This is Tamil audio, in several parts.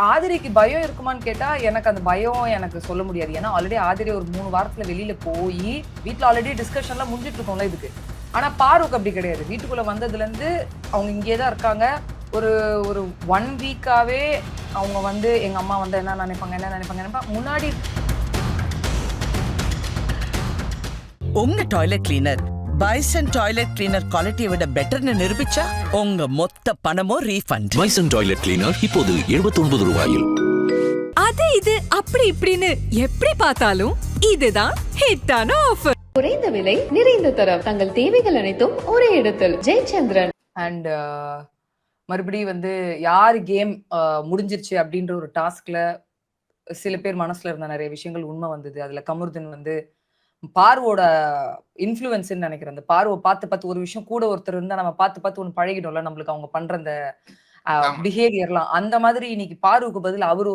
ஆதிரிக்கு பயம் இருக்குமான்னு கேட்டா எனக்கு அந்த பயம் எனக்கு சொல்ல முடியாது. ஏன்னா ஆல்ரெடி ஆதிரி ஒரு 3 வாரத்துல வெளியில போயி வீட்ல ஆல்ரெடி டிஸ்கஷன்லாம் முடிஞ்சிட்டு இருக்கோம்ல இதுக்கு. ஆனா பாருக்கு அப்படி கிடையாது. வீட்டுக்குள்ள வந்ததுல இருந்து அவங்க இங்கேயே தான் இருக்காங்க. ஒரு ஒரு 1 வீக்காவே அவங்க வந்து எங்க அம்மா வந்து என்ன நினைப்பாங்க முன்னாடி உங்க toilet cleaner bison toilet cleaner குவாலிட்டியை விட பெட்டர்னு நிரூபிச்சா உங்க மொத்த பணமும் ரீஃபண்ட். பைசன் டாய்லெட் கிளீனர் இப்போது 79 ரூபாயில். அது இது அப்படி இப்படின்னு எப்படி பார்த்தாலும் இதுதான் ஹிட்டான ஆஃபர். குறைந்த விலை நிறைந்த தரம் தங்கள் தேவைகள் அனைத்தும் ஒரே இடத்தில் ஜெயச்சந்திரன். அண்ட் மறுபடியும் வந்து யார் கேம் முடிஞ்சிருச்சு அப்படின்ற ஒரு டாஸ்க்ல சில பேர் மனசுல இருந்த நிறைய விஷயங்கள் உண்மை வந்தது. அதுல கமருதீன் வந்து பார்வோட இன்ஃப்ளூயன்ஸ்ன்னு நினைக்கிறேன். அந்த பார்வை பார்த்து ஒரு விஷயம் கூட ஒருத்தர் இருந்தா நம்ம பார்த்து ஒன்று பழகிடும்ல நம்மளுக்கு அவங்க பண்ற அந்த பிஹேவியர்லாம். அந்த மாதிரி இன்னைக்கு பார்வுக்கு பதில் அவரு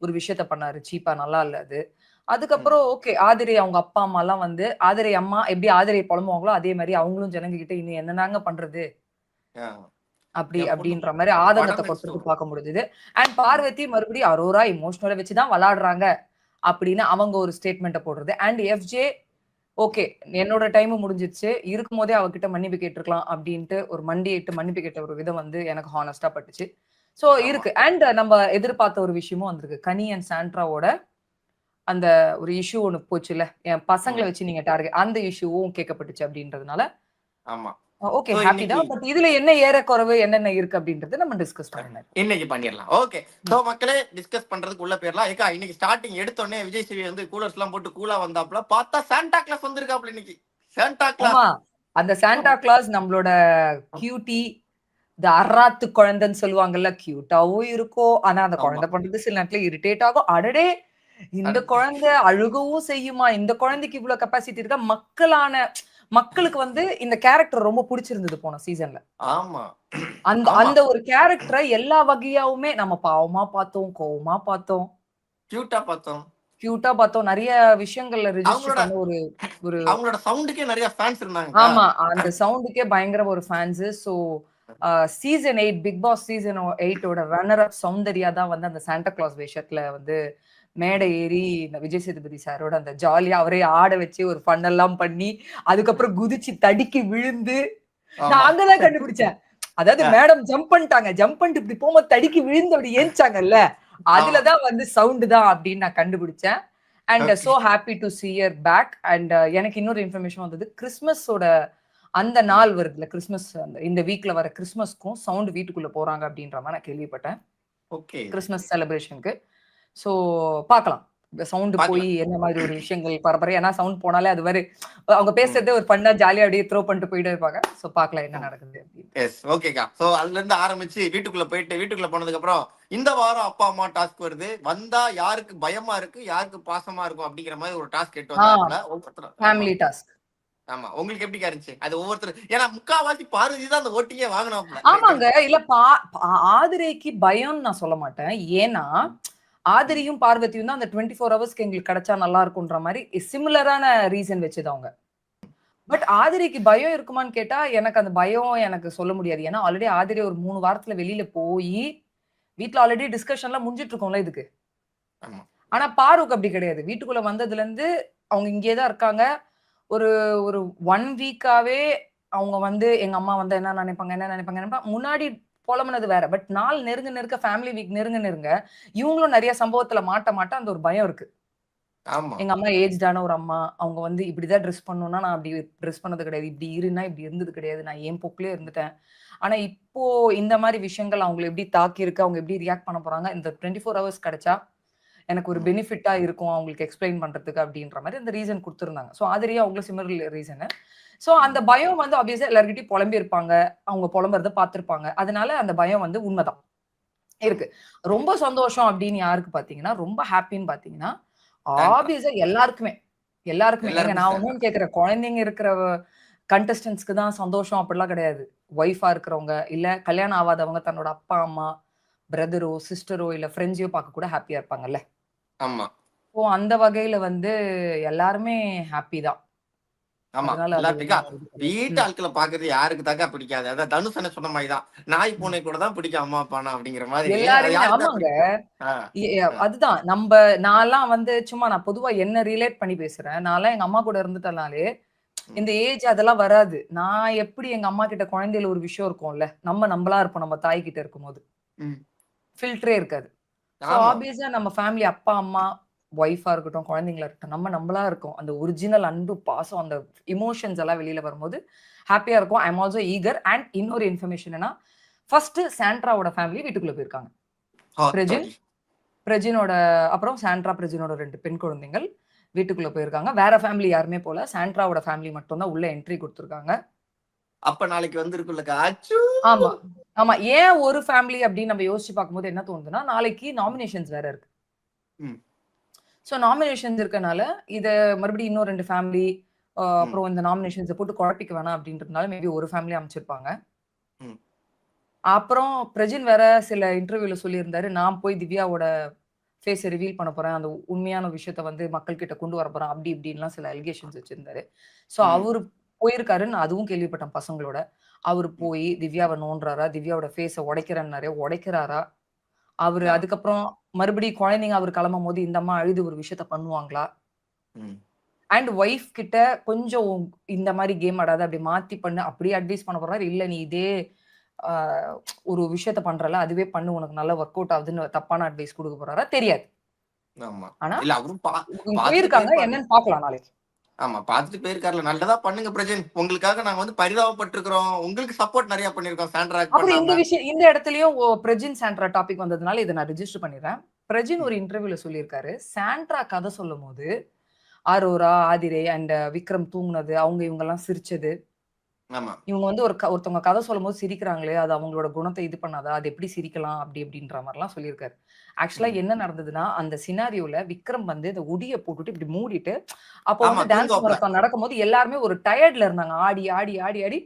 ஒரு விஷயத்த பண்ணாரு. சீப்பா நல்லா இல்ல அது. அதுக்கப்புறம் ஓகே ஆதிரை அவங்க அப்பா அம்மா எல்லாம் வந்து ஆதிரை அம்மா எப்படி ஆதிரை புலம்புவாங்களோ அதே மாதிரி அவங்களும் ஜனங்க கிட்ட இன்னும் என்னன்னாங்க பண்றது அப்படின்ற மாதிரி ஆதங்கத்தை கொடுத்துட்டு பார்க்க முடியுது. அண்ட் பார்வதி மறுபடியும் அரோரா இமோஷனலை வச்சுதான் விளையாடுறாங்க அப்படின்னு அவங்க ஒரு ஸ்டேட்மெண்ட்டை போடுறது. அண்ட் எஃப்ஜே ஓகே என்னோட டைம் முடிஞ்சிச்சு இருக்கும் போதே அவகிட்ட மன்னிப்பு கேட்டிருக்கலாம் அப்படின்ட்டு ஒரு மண்டியிட்டு மன்னிப்பு கேட்ட ஒரு விதம் வந்து எனக்கு ஹானஸ்டா பட்டுச்சு. சோ இருக்கு. அண்ட் நம்ம எதிர்பார்த்த ஒரு விஷயமும் வந்திருக்கு. கனி அண்ட் சாண்ட்ராவோட அந்த ஒரு இஷ்யூ ஒண்ணு போச்சுல்ல, என் பசங்களை வச்சு நீங்க டார்கெட் அந்த இஷ்யூவும் கேட்கப்பட்டுச்சு அப்படின்றதுனால ஓகே ஹாப்பி தான். பட் இதுல என்ன ஏறக்குறைவு என்னென்ன இருக்கு அப்படின்றது நம்ம டிஸ்கஸ் பண்ணலாம் இன்னைக்கு பண்ணிடலாம். ஓகே சோ மக்களே டிஸ்கஸ் பண்றதுக்கு உள்ள போயிடலாம். ஏக்கா இன்னைக்கு ஸ்டார்டிங் எடுத்தோடனே விஜய் சேவி வந்து கூலர்ஸ் எல்லாம் போட்டு கூலா வந்தாப்ல பார்த்தா சாண்டா கிளாஸ் வந்திருக்காப்ல இன்னைக்கு. சாண்டா கிளாஸ் அந்த சாண்டா கிளாஸ் நம்மளோட கியூட்டி இந்த அராத்து குழந்தைன்னு சொல்லுவாங்கல்ல, கியூட்டாவும் இருக்கும். ஆனா அந்த குழந்தை பண்றது சில நேரத்துல இரிட்டேட் ஆகும். அடடே இந்த குழந்தை அழுகவும் செய்யுமா, இந்த குழந்தைக்கு இவ்வளவு கெப்பாசிட்டி இருக்கா. மக்களுக்கு வந்து இந்த கேரக்டர் ரொம்ப பிடிச்சிருந்தது போன சீசன்ல. ஆமா அந்த ஒரு கேரக்டரை எல்லா வகையாவுமே நம்ம பாவமா பார்த்தோம், கோவமா பார்த்தோம், கியூட்டா பார்த்தோம். நிறைய விஷயங்கள்ல ரெஜிஸ்டர் பண்ண ஒரு அவங்களோட சவுண்டுக்கே நிறைய ஃபேன்ஸ் இருந்தாங்க. ஆமா அந்த சவுண்டுக்கே பயங்கர ஒரு fans. So season 8 Bigg Boss season 8ஓட ரன்னர் அப் சௌந்தர்யா தான் வந்து அந்த சாண்டா கிளாஸ் வேஷத்துல வந்து மேடை ஏறி இந்த விஜய் சேதுபதி சாரோட அந்த ஜாலியா அவரே ஆட வச்சு ஒரு பண்ணெல்லாம் பண்ணி அதுக்கப்புறம் குதிச்சு தடிக்கி விழுந்து நான் அங்கதான் கண்டுபிடிச்சேன். அதாவது மேடம் ஜம்ப் பண்ணிட்டு இப்படி போகும்போது தடிக்கி விழுந்து அப்படி ஏஞ்சாங்கல்ல, அதுலதான் வந்து சவுண்டு தான் அப்படின்னு நான் கண்டுபிடிச்சேன். And so happy to see her back. அண்ட் எனக்கு இன்னொரு இன்ஃபர்மேஷன் வந்தது. கிறிஸ்மஸோட அந்த நாள் வருதுல, கிறிஸ்மஸ் இந்த வீக்ல வர கிறிஸ்மஸ்க்கும் சவுண்ட் வீட்டுக்குள்ள போறாங்க அப்படின்ற மாதிரி நான் கேள்விப்பட்டேன். கிறிஸ்மஸ் செலிப்ரேஷனுக்கு. சோ பாக்கலாம் சவுண்ட் போய் என்ன மாதிரி ஒரு விஷயங்கள் பரபரை. ஏன்னா சவுண்ட் போனாலே அது மாதிரி அவங்க பேசுறதே ஒரு பண்ணா ஜாலியா அப்படியே த்ரோ பண்ணிட்டு போயிட்டே இருப்பாங்க. சோ பாக்கலாம் என்ன நடக்குது அப்படின்னு. எஸ் ஓகேக்கா. சோ அதுல இருந்து ஆரம்பிச்சு வீட்டுக்குள்ள போனதுக்கு அப்புறம் இந்த வாரம் அப்பா அம்மா டாஸ்க் வருது. வந்தா யாருக்கு பயமா இருக்கு யாருக்கு பாசமா இருக்கும் அப்படிங்கிற மாதிரி ஒரு டாஸ்க் கேட்டு வந்தாங்க ஒவ்வொருத்தரும். Family task. ஆமா உங்களுக்கு எப்படி இருந்துச்சு அது? ஒவ்வொருத்தர் ஏன்னா முக்காவாசி பார்வதி தான் அந்த ஓட்டிங்கே வாங்கினாப்ல. ஆமாங்க. இல்ல ஆதிரைக்கு பயம் நான் சொல்ல மாட்டேன். ஏன்னா ஆதிரியும் பார்வதியும் தான் அந்த 24 ஹவர்ஸ்க்கு எங்களுக்கு கிடைச்சா நல்லா இருக்கும்ன்ற மாதிரி சிமிலரான ரீசன் வச்சது அவங்க. பட் ஆதிரிக்கு பயம் இருக்குமான்னு கேட்டா எனக்கு அந்த பயம் எனக்கு சொல்ல முடியாது. ஏன்னா ஆல்ரெடி ஆதிரி ஒரு 3 வாரத்துல வெளியில போய் வீட்டுல ஆல்ரெடி டிஸ்கஷன்லாம் முடிஞ்சிட்டு இருக்கோம்ல இதுக்கு. ஆனா பாருக்கு அப்படி கிடையாது. வீட்டுக்குள்ள வந்ததுல இருந்து அவங்க இங்கேயே தான் இருக்காங்க. ஒரு 1 வீக்காவே அவங்க வந்து எங்க அம்மா வந்து என்ன நினைப்பாங்க முன்னாடி புலம்புனது வேற. பட் நாள் நெருங்க ஃபேமிலி வீக் நெருங்க இவங்களும் நிறைய சம்பவத்துல மாட்ட அந்த ஒரு பயம் இருக்கு. எங்க அம்மா ஏஜ்டான ஒரு அம்மா, அவங்க வந்து இப்படிதான் ட்ரெஸ் பண்ணணும்னா நான் அப்படி ட்ரெஸ் பண்ணது கிடையாது, இப்படி இருன்னா இப்படி இருந்தது கிடையாது, நான் என் போக்குலயே இருந்துட்டேன். ஆனா இப்போ இந்த மாதிரி விஷயங்கள் அவங்களை எப்படி தாக்கி இருக்கு, அவங்க எப்படி ரியாக்ட் பண்ண போறாங்க, இந்த 24 ஹவர்ஸ் கிடைச்சா எனக்கு ஒரு பெனிஃபிட்டா இருக்கும் அவங்களுக்கு எக்ஸ்பிளைன் பண்றதுக்கு அப்படின்ற மாதிரி அந்த ரீசன் கொடுத்துருந்தாங்க. ஸோ அதுலயே அவங்களுக்கு சிமிலர் ரீசனு. சோ அந்த பயம் வந்து ஆப்வியஸா எல்லார்கிட்டயும் புலம்பி இருப்பாங்க, அவங்க புலம்புறத பார்த்திருப்பாங்க. அதனால அந்த பயம் வந்து உண்மைதான் இருக்கு. ரொம்ப சந்தோஷம் அப்படின்னு யாருக்கு பாத்தீங்கன்னா, ரொம்ப ஹாப்பின்னு பாத்தீங்கன்னா ஆப்வியஸா எல்லாருக்குமே நான் ஒன்னும் கேட்கிறேன். குழந்தைங்க இருக்கிற கண்டஸ்டன்ஸ்க்கு தான் சந்தோஷம் அப்படிலாம் கிடையாது. ஒய்ஃபா இருக்கிறவங்க இல்ல கல்யாணம் ஆகாதவங்க தன்னோட அப்பா அம்மா பிரதரோ சிஸ்டரோ இல்ல ஃப்ரெண்ட்ஸையோ பார்க்க கூட ஹாப்பியா இருப்பாங்கல்ல. ஆமா. அந்த வகையில வந்து எல்லாருமே ஹாப்பி தான். ஆமா அதனால அது எல்லாத்துக்கும் ஒண்ணும் இது கிடையாது. வீட்டு ஆட்களை பாக்குறது யாருக்கு தாக்கா பிடிக்காது? அதான் தனுஷ் என்ன சொன்ன மாதிரிதான், நாய் ம். பூனை கூட தான் பிடிக்கும் அம்மா அப்பானா அப்படிங்கிற மாதிரி. அது எல்லாருமே யாருக்கு தான் ஆமாங்க. பிடிக்கும்? ஆஹ் ஆஹ் அதுதான் நான்லாம் வந்து சும்மா நான் பொதுவா என்ன ரிலேட் பண்ணி பேசுறேன். நான்லாம் எங்க அம்மா கூட இருந்துட்டனாலே, உம் இந்த ஏஜ் அதெல்லாம் வராது. நான் எப்படி எங்க அம்மா கிட்ட குழந்தையில ஒரு விஷயம் இருக்கும்ல. நம்மளா இருப்போம் நம்ம தாய் கிட்ட இருக்கும்போது. உம் ஃபில்டரே இருக்காது. சோ ஆமா ஆப்வியஸா நம்ம ஃபேமிலி அப்பா, அம்மா, ஒய்ஃபா இருக்கட்டும், குழந்தைங்களா இருக்கட்டும், நம்மளா இருக்கோம். அந்த ஒரிஜினல் அன்பு, பாசம், அந்த எமோஷன்ஸ் எல்லாம் வெளியில வரும்போது ஹேப்பியா இருக்கும். ஐ அம் ஆல்சோ ஈகர். அண்ட் இன்னொரு இன்ஃபர்மேஷன் என்னன்னா, ஃபர்ஸ்ட் சாண்ட்ராவோட ஃபேமிலி வீட்டுக்குள்ள போயிருக்காங்க. பிரஜின், தாடி. பிரஜினோட அப்புறம் சாண்ட்ரா, பிரஜினோட 2 பெண் குழந்தைகள் வீட்டுக்குள்ள போயிருக்காங்க. வேற ஃபேமிலி யாருமே போல. சாண்ட்ராவோட ஃபேமிலி மட்டும் தான் உள்ள என்ட்ரி குடுத்துருக்காங்க. அப்ப நாளைக்கு வந்திருக்குல்லக்கா, அச்சோ. ஆமா. ஆமா. ஏன் ஒரு ஃபேமிலி அப்படின்னு நம்ம யோசிச்சு பார்க்கும்போது என்ன தோணுதுன்னா, நாளைக்கு நாமினேஷன்ஸ் வேற இருக்கு. ம், சோ நாமினேஷன்ஸ் இருக்கனால, இத மறுபடியும் இன்னும் 2 ஃபேமிலி ம், அப்புறம் இந்த நாமினேஷன்ஸ போட்டு குழப்பிக்க வேணாம் அப்படின்றதுனால மேபி ஒரு ஃபேமிலி அமைச்சிருப்பாங்க. ம். அப்புறம் பிரஜின் வேற சில இன்டர்வியூல சொல்லியிருந்தாரு, நான் போய் திவ்யாவோட ஃபேஸ ரிவீல் பண்ண போறேன். அந்த உண்மையான விஷயத்த வந்து மக்கள் கிட்ட கொண்டு வர போறேன். அப்படி இப்படின்லாம் சில அலிகேஷன்ஸ் வச்சிருந்தாரு. சோ ம், அவரு போயிருக்காருன்னு அதுவும் கேள்விப்பட்டேன் பசங்களோட. அவரு ம். போய் திவ்யாவ நோண்டுறாரா? திவ்யாவோட ஃபேஸ உடைக்கிறேன்னாரு. உடைக்கிறாரா? அவரு ஆ, அதுக்கப்புறம் மறுபடியும் குழந்தைங்க அவரு கிளம்பும்போது இந்த அம்மா அழுது ஒரு விஷயத்த பண்ணுவாங்களா? ம், அண்ட் ஒய்ஃப் கிட்ட கொஞ்சம் இந்த மாரி கேம் ஆடாத, அப்படி மாத்தி பண்ணு, அப்படியே அட்வைஸ் பண்ண போறாரு. இல்ல நீ இதே ஆ ஒரு விஷயத்த பண்றல்ல, அதுவே பண்ணு உனக்கு நல்லா ஒர்க் அவுட் ஆகுதுன்னு தப்பான அட்வைஸ் குடுக்க போறாரா? தெரியாது. ஆமா. ஆனா இல்ல அவரும் பாத்துட்டு போயிருக்காங்க. போயிருப்பாரு. என்னன்னு பார்க்கலாம் நாளைக்கு. ஆமா பாத்துட்டு போயிருக்காருல. நல்லதா பண்ணுங்க பிரஜன். உங்களுக்காக நாங்க வந்து பரிதாபப்பட்டிருக்கிறோம். உங்களுக்கு சப்போர்ட் நிறைய பண்ணிருக்கோம் சாண்ட்ராக்கு அப்புறம் பண்ணாம. இந்த இடத்துலயும் பிரஜின் சாண்ட்ரா டாபிக் வந்ததுனால இத நான் ரிஜிஸ்டர் பண்ணிடுறேன். பிரஜின் ஒரு ம், இன்டர்வியூல சொல்லியிருக்காரு. சாண்ட்ரா கதை சொல்லும்போது, அரோரா, ஆதிரே அண்ட் விக்ரம் தூங்குனது, அவங்க இவங்கலாம் சிரிச்சது. ஆமா. இவங்க வந்து ஒருத்தவங்க கதை சொல்லும்போது சிரிக்கிறாங்களே, அது அவங்களோட குணத்த இது பண்ணாதா? அது எப்படி சிரிக்கலாம்? அப்படி இப்படின்ற மாரிலாம் சொல்லியிருக்காரு. ஆக்சுவலா ம். என்ன நடந்ததுன்னா, அந்த சினாரியோல விக்ரம் வந்து இந்த உடிய போட்டுட்டு இப்படி மூடிட்டு, அப்போ ஆமா வந்து டான்ஸ் தூங்குவாப்ல. மாரத்தான் நடக்கும்போது எல்லாருமே ஒரு டயர்ட்ல இருந்தாங்க. ஆடி, ஆடி, ஆடி, ஆடி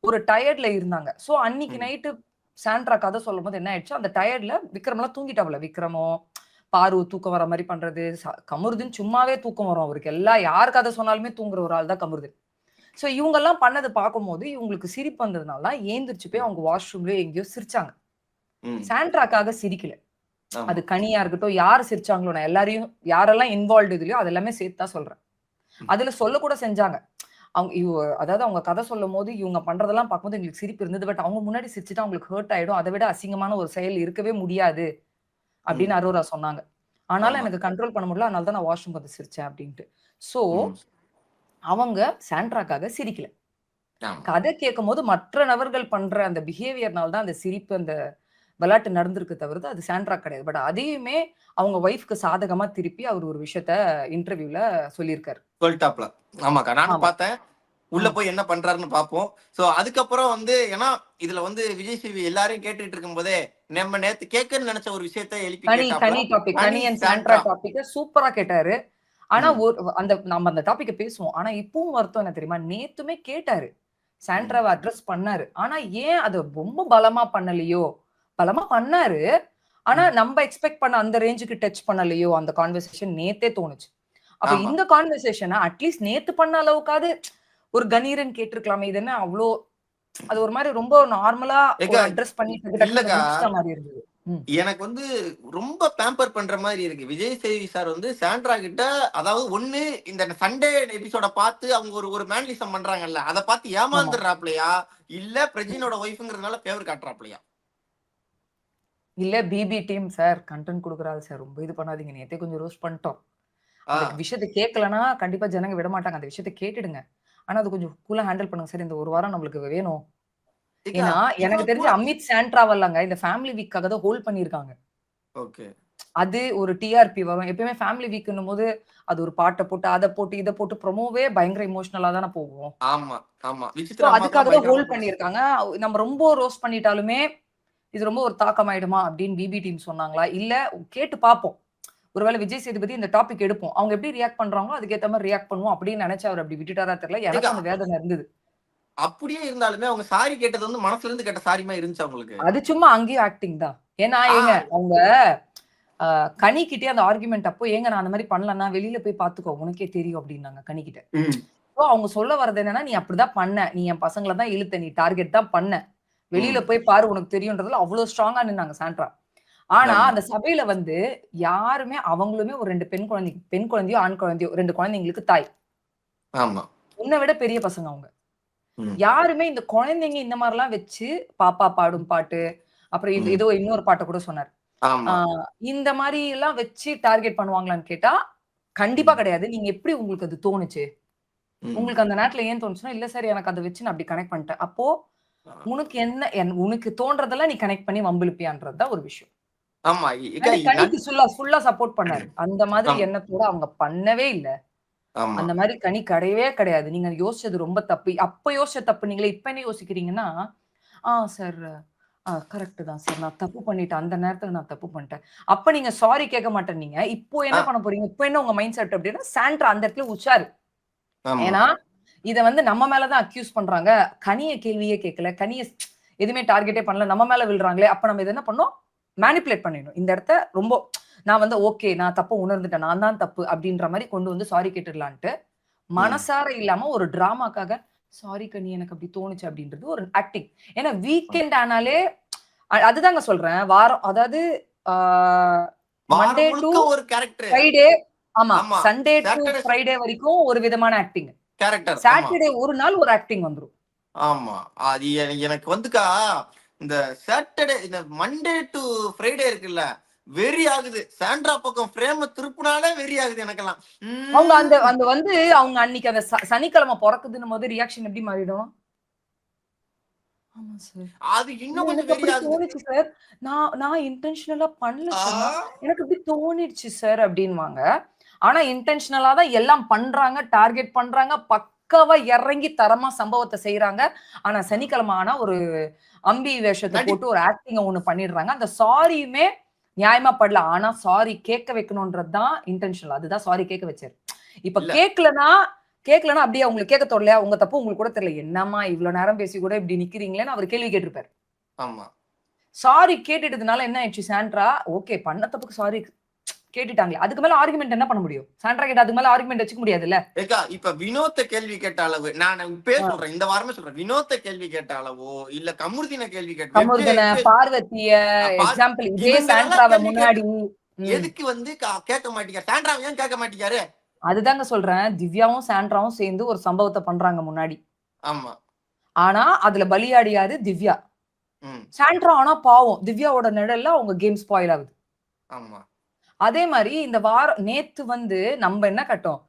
ஒரு டயர்ட்ல இருந்தாங்க. சோ அன்னைக்கு ம், நைட்டு சாண்ட்ரா கதை சொல்லும்போது என்ன ஆயிடுச்சு, அந்த டயர்ட்ல விக்ரம்லாம் தூங்கிட்டாப்ல. விக்ரமோ, பாரு தூக்கம் வர மாரி பண்றது, கமருதீன் சும்மாவே தூக்கம் வரும் அவருக்கு. யார் கதை சொன்னாலுமே தூங்குற ஒரு ஆள் தான் கமருதீன். சோ இவங்கலாம் பண்ணத பார்க்கும்போது, இவங்களுக்கு சிரிப்பு வந்ததுனால எந்திரிச்சு போய் ம், அவங்க வாஷ்ரூம்லயோ எங்கேயோ சிரிச்சாங்க. ம். சாண்ட்ராக்காக சிரிக்கல. ஆமா. அது கனியா இருக்கட்டும், யார் சிரிச்சாங்களோ நான் எல்லாரையும் யாரெல்லாம் இன்வால்வ்ட் இதுலயோ அது எல்லாமே சேர்த்து தான் சொல்றேன். ம், அதுல சொல்லக்கூட செஞ்சாங்க. அவங்க அதாவது அவங்க கதை சொல்லும்போது, இவங்க பண்றதெல்லாம் பார்க்கும்போது எங்களுக்கு சிரிப்பு இருந்தது. பட் அவங்க முன்னாடி சிரிச்சுட்டா அவங்களுக்கு ஹர்ட் ஆயிடும். அத விட அசிங்கமான ஒரு செயல் இருக்கவே முடியாது. ம். அப்படின்னு அரோரா சொன்னாங்க. ஆனாலும் ஆமா. எனக்கு கண்ட்ரோல் பண்ண முடியல. அதனால தான் நான் வாஷ்ரூம் வந்து சிரிச்சேன் அப்படின்ட்டு. சோ ம். அவங்க சாண்ட்ராக்காக சிரிக்கல. ஆமா. கதை கேட்கும்போது மற்ற நபர்கள் பண்ற அந்த பிஹேவியர்னால தான் அந்த சிரிப்பு, அந்த விளையாட்டு நடந்திருக்கு தவிர்த்து, அது சாண்ட்ரா கிடையாது. பட் அதையுமே அவங்க ஒய்ஃப்க்கு சாதகமா திருப்பி அவர் ஒரு விஷயத்த இன்டர்வியூல சொல்லியிருக்காரு. சொல்லிட்டாப்ல. ஆமாக்கா. நானும் ஆமா. பார்த்தேன். உள்ள ம். போய் என்ன பண்றாருன்னு பார்ப்போம். சோ அதுக்கப்புறம் வந்து ஏன்னா இதுல வந்து விஜய் டிவி எல்லாரையும் கேட்டுட்டு இருக்கும்போதே, நம்ம நேத்து கேட்கன்னு நெனச்ச ஒரு விஷயத்த எழுப்பி கேட்டாப்ல. கனி topic. Ghani Ghani and Sandra Sandra. டாபிக்க சூப்பரா கேட்டாரு. ஆனா ம், நம்ம அந்த டாபிக்க பேசுவோம். ஆனா இப்பவும் வருத்தம் என்ன தெரியுமா? நேத்துமே கேட்டாரு. ம். சாண்ட்ராவ அட்ரஸ் பண்ணாரு. ஆனா ஏன் அத ரொம்ப பலமா பண்ணலையோ? பலமா பண்ணாரு. ஆனா ம். நம்ப எக்ஸ்பெக்ட் பண்ண அந்த ரேஞ்சுக்கு டச் பண்ணலையோ? அந்த கான்வர்சேஷன் நேத்தே தோணுச்சு. அப்ப ஆமா. இந்த கான்வர்சேஷன அட்லீஸ்ட் நேத்து பண்ண அளவுக்காவது ஒரு கணீரன் கேட்டிருக்கலாமே! இது என்ன அவ்ளோ அது ஒரு மாரி ரொம்ப நார்மலா ஒரு ஏக்கா அட்ரஸ் பண்ணி டக்கு டக்குன்னு அத இல்லக்கா. முடிச்சிட்ட மாரி இருந்தது. ம். எனக்கு வந்து ரொம்ப பேம்பர் பண்ற மாரி இருக்கு. விஜய் சேவி சார் வந்து சாண்ட்ரா கிட்ட அதாவது ஒண்ணு இந்த சண்டே எபிசோட பார்த்து அவங்க ஒரு ஒரு மேனலிசம் பண்றாங்கல்ல. அத பார்த்து ஆமா. ஏமாந்துடுறாப்லயா? இல்ல பிரஜினோட ஒய்ஃப்ங்கிறதுனால ஃபேவர் காட்டுறாப்லயா? இல்ல பிபி டீம் சார் கன்டென்ட் குடுக்குறாரு சார். ரொம்ப இது பண்ணாதீங்க. நேத்தே கொஞ்சம் ரோஸ்ட் பண்ணிட்டோம். ஆ. அந்த விஷயத்த கேட்கலன்னா, கண்டிப்பா ஜனங்க விடமாட்டாங்க. அந்த விஷயத்த கேட்டுடுங்க. ஆனா, அது கொஞ்சம் கூலா ஹேண்டில் பண்ணுங்க சார். இந்த 1 வாரம் நம்மளுக்கு வேணும். ஏக்கா ஏன்னா, எனக்கு இவ தெரிஞ்சு கூட அமித் சாண்ட்ராவல்லங்க இந்த ஃபேமிலி வீக்காக தான் ஹோல்ட் பண்ணியிருக்காங்க. ஓகே. அது ஒரு டிஆர்பி வரும். எப்பயுமே ஃபேமிலி வீக்ன்னும்போது, அது ஒரு பாட்ட போட்டு, அத போட்டு, இத போட்டு ப்ரோமோவே பயங்கர எமோஷனலா தான போகும். ஆமா, ஆமா. சோ, விசித்ரா அதுக்காக அம்மாக்குலாம் தான் பயங்கரமா ஹோல்ட் போச்சு. பண்ணியிருக்காங்க. நம்ம ரொம்ப ரோஸ்ட் பண்ணிட்டாலுமே, இது ரொம்ப ஒரு தாக்கமாயிடுமா அப்படின்னு பிபி டீம் சொன்னாங்களா? இல்ல கேட்டு பார்ப்போம். ஒருவேள விஜய் சேதுபதி இந்த டாபிக் எடுப்போம். அவங்க எப்படி ரியாக்ட் பண்றாங்களோ, அதுக்கு ஏத்த மாரி ரியாக்ட் பண்ணுவோம் அப்படின்னு நெனச்சு அவரு அப்படி விட்டுட்டாரா தெரியல. ஏக்கா எனக்கும் அந்த வேதனை இருந்தது. அப்படியே இருந்தாலுமே அவங்க சாரி கேட்டது வந்து மனசுல இருந்து கேட்ட சாரி மாரி இருந்துச்சா உங்களுக்கு? அது சும்மா அங்கேயும் ஆக்டிங் தான். ஏன்னா ஆ. அவங்க அ கனிகிட்டயே அந்த ஆர்குமென்ட் அப்போ, "ஏங்க நான் அந்த மாரி பண்ணலன்னா, வெளியில போய் பார்த்துக்கோ. உனக்கே தெரியும்" அப்படின்னாங்க கனிகிட்ட. ம். அவங்க சொல்ல வர்றது என்னன்னா, நீ அப்படிதான் பண்ண. நீ என் பசங்கள தான் இழுத்த. நீ டார்கெட் தான் பண்ண. வெளியில போய் பாரு உனக்கு தெரியும்ன்றதுல அவ்வளவு ஸ்ட்ராங்கா நின்னாங்க சாண்ட்ரா. ஆனா ஆமா அந்த சபையில வந்து யாருமே அவங்களுமே ஒரு 2 பெண் குழந்தையோ, ஆண் குழந்தையோ 2 குழந்தைங்களுக்கு தாய். ஆமா உன்னை விட பெரிய பசங்க அவங்க. ம். யாருமே இந்த குழந்தைங்க இந்த மாரிலாம் வச்சு பாப்பா பாடும் பாட்டு, அப்புறம் இது ம். ஏதோ இன்னொரு பாட்ட கூட சொன்னாரு. ஆ ஆமா இந்த மாரி எல்லாம் வச்சு டார்கெட் பண்ணுவாங்களான்னு கேட்டா, கண்டிப்பா ம். கிடையாது. நீங்க எப்படி உங்களுக்கு அது தோணுச்சு? ம். உங்களுக்கு அந்த நேரத்துல ஏன் தோணுச்சுன்னா, இல்ல சார் எனக்கு அத வச்சு நான் அப்படி கனெக்ட் பண்ணிட்டேன். அப்போ உனக்கு என்ன உனக்கு தோன்றதெல்லாம் நீ கனெக்ட் பண்ணி வம்பிழுப்பியான்றது தான் ஒரு விஷயம். ஆமா அண்ட் கனிக்கு ஃபுல்லா சப்போர்ட் பண்ணாரு. அந்த மாதிரி ஆமா எண்ணத்தோட அவங்க பண்ணவே இல்ல. ஆமா அந்த மாரி கனி கிடையவே கிடையாது. நீங்க யோசிச்சது ரொம்ப தப்பு. அப்ப யோசிச்ச தப்பு நீங்களே இப்ப என்ன யோசிக்கிறீங்கன்னா, சார் கரெக்ட் தான் சார். நான் தப்பு பண்ணிட்டேன். அந்த நேரத்துல நான் தப்பு பண்ணிட்டேன். அப்ப நீங்க சாரி கேட்க மாட்டேன்னீங்க. இப்போ ஆ, என்ன பண்ண போறீங்க? இப்போ என்ன உங்க மைண்ட் செட் அப்டின்னா, சாண்ட்ரா அந்த இடத்துல உஷாரு. ஆமா ஏன்னா, இத வந்து நம்ம மேல தான் அக்யூஸ் பண்றாங்க. கனிய கேள்வியே கேட்கல. கனிய எதுவுமே டார்கெட்டே பண்ணல. நம்ம மேல விழுறாங்களே! அப்ப நம்ம இத என்ன பண்ணோம்? மேனிபுலேட் பண்ணிடணும். இந்த இடத்த ரொம்ப நான் வந்து ஓகே. நான் தப்ப உணர்ந்துட்டேன். நான் தான் தப்பு அப்டின்ற மாரி கொண்டு வந்து சாரி கேட்டுடலான்ட்டு, ம். மனசார இல்லாம ஒரு டிராமாக்காக சாரி கனி எனக்கு அப்டி தோணுச்சு அப்டின்றது ஒரு ஆக்டிங். ஏன்னா வீக்கெண்ட் ஆனாலே அதுதாங்க சொல்றேன். வாரம் அதாவது ஆ மண்டே வாரம் டூ முழுக்க ஒரு கேரக்டர். ஃப்ரைடே ஆமா. ஆமா சண்டே டூ சாட்டர்டே ஃப்ரைடே வரைக்கும் ஒரு விதமான ஆக்டிங். கேரக்டர். ஆமா சாட்டர்டே ஒரு நாள் ஒரு ஆக்டிங் வந்துரும். ஆமா அது எனக்கு வந்துக்கா இந்த சாட்டர்டே இந்த மண்டே டு ஃப்ரைடே இருக்குல்ல வெறி ஆகுது. சாண்ட்ரா பக்கம் ஃப்ரேம திருப்புனாலே வெறி ஆகுது எனக்கெல்லாம். அவங்க அந்த ம். அந்த வந்து அவங்க அன்னைக்கு அந்த சனிக்கிழமை பொறக்குதுன்னும் போது ரியாக்ஷன் எப்படி மாறிடும்? ஆமா சார். அது இல்ல இன்னும் கொஞ்சம் எனக்கு வெறி அப்படி ஆகுது. தோணுச்சு சார். நான் இன்டென்ஷனலா பண்ணல ஆ, சார். எனக்கு இப்படி தோணிடுச்சு சார் அப்படின்னுவாங்க. ஆனா இன்டென்ஷனலா தான் எல்லாம் பண்றாங்க, டார்கெட் பண்றாங்க, பக்காவா இறங்கி தரமா சம்பவத்த செய்றாங்க. ஆனா சனிக்கிழமை ஆனா ஒரு அம்பி வேஷத்த நடி போட்டு ஒரு ஆக்டிங்க ஒண்ணு பண்ணிடுறாங்க. அந்த சாரியுமே நியாயமா படல. ஆனா சாரி கேட்க வைக்கணும்ன்றது தான் இன்டென்ஷனல். அதுதான் சாரி கேட்க வச்சாரு. இப்ப இல்ல. கேட்கலன்னா அப்படியே உங்களுக்கு கேட்க தோணலையா? உங்க தப்பு உங்களுக்கு கூட தெரியல. என்னம்மா இவ்ளோ நேரம் பேசி கூட இப்படி நிக்கிறீங்களேன்னு அவரு கேள்வி கேட்டிருப்பாரு. ஆமா சாரி கேட்டுட்டதுனால என்ன ஆயிடுச்சு சாண்ட்ரா, ஓகே பண்ண தப்புக்கு சாரி கேட்டுட்டாங்களே. அதுக்கு மேல ஆர்குமென்ட் என்ன பண்ண முடியும்? சாண்ட்ரா கிட்ட அதுக்கு மேல ஆர்குமென்ட் வச்சுக்க முடியாதுல்ல. ஏக்கா இப்ப வினோத்த கேள்வி கேட்ட அளவு நான் இப்பயே ஆ. சொல்றேன். இந்த வாரமே சொல்றேன். வினோத்த கேள்வி கேட்ட அளவோ இல்ல கமுருதின கேள்வி கேட்ட கமருதன, பார்வதிய எக்ஸாம்பிள் இதே இவங்களெல்லாம் சாண்ட்ராவ கேள்வி கேட்டு முன்னாடி ம். எதுக்கு வந்து கேட்க மாட்டீங்க? சாண்ட்ரா ஏன் கேட்க மாட்டீங்காரு? அதுதாங்க சொல்றேன். திவ்யாவும், சாண்ட்ராவும் சேர்ந்து ஒரு சம்பவத்த பண்றாங்க முன்னாடி. ஆமா. ஆனா, அதுல பலியாடு யாரு? திவ்யா. ம். சாண்ட்ரா ஆனா பாவம். திவ்யாவோட நிழல்ல அவங்க கேம் ஸ்பாயில் ஆகுது. ஆமா. அதே மாரி இந்த வாரம் நேத்து வந்து நம்ப என்ன கட்டோம்?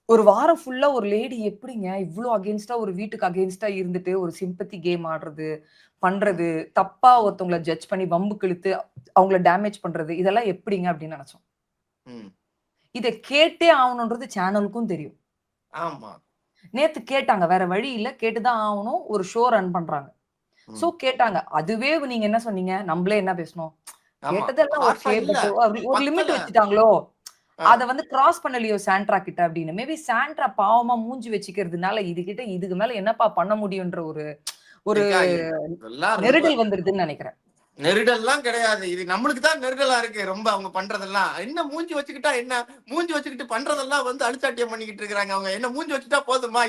ஒரு வாரம் ஃபுல்லா ஒரு லேடி எப்படிங்க இவ்ளோ அகைன்ஸ்ட்டா ஒரு வீட்டுக்கு அகைன்ஸ்ட்டா இருந்துட்டு, ஒரு சிம்பத்தி கேம் ஆடுறது, ம். பண்றது, தப்பா ஒருத்தவங்கள ஜட்ஜ் பண்ணி வம்புக்கு இழுத்து அவங்கள டேமேஜ் பண்றது, இதெல்லாம் எப்படிங்க அப்படின்னு நெனச்சோம். ம். இத கேட்டே ஆவணும்ன்றது சேனலுக்கும் தெரியும். ஆமா. நேத்து கேட்டாங்க. வேற வழி இல்ல. கேட்டு தான் ஆவணும். ஒரு ஷோ ரன் பண்றாங்க. சோ ம். கேட்டாங்க. அதுவே நீங்க என்ன சொன்னீங்க? நம்பளே என்ன பேசுனோம்? ஆமா. கேட்டதெல்லாம் ஹார்ஷா ஓகே. இல்ல. பட் ஒரு லிமிட் பத்தல. வச்சுட்டாங்களோ! ஆ. அத வந்து கிராஸ் பண்ணலையோ சாண்ட்ரா கிட்ட அப்படின்னு. மேபி சாண்ட்ரா பாவமா மூஞ்சி வச்சுக்கிறதுனால, இதுகிட்ட இதுக்கு மேல என்னப்பா பண்ண முடியுன்ற ஒரு ஒரு ஏக்கா இதெல்லாம் ரொம்ப நெருடல் வந்துருதுன்னு நெனைக்கிறேன். நெருடல்லாம் கிடையாது. இது நம்மளுக்கு தான் நெருடலா இருக்கு. ரொம்ப அவங்க பண்றதெல்லாம். என்ன மூஞ்சி வச்சுக்கிட்டா என்ன? மூஞ்சி வச்சுக்கிட்டு பண்றதெல்லாம் வந்து அழிச்சாட்டியம் பண்ணிக்கிட்டு இருக்காங்க அவங்க. என்ன மூஞ்சி வச்சுட்டா போதுமா?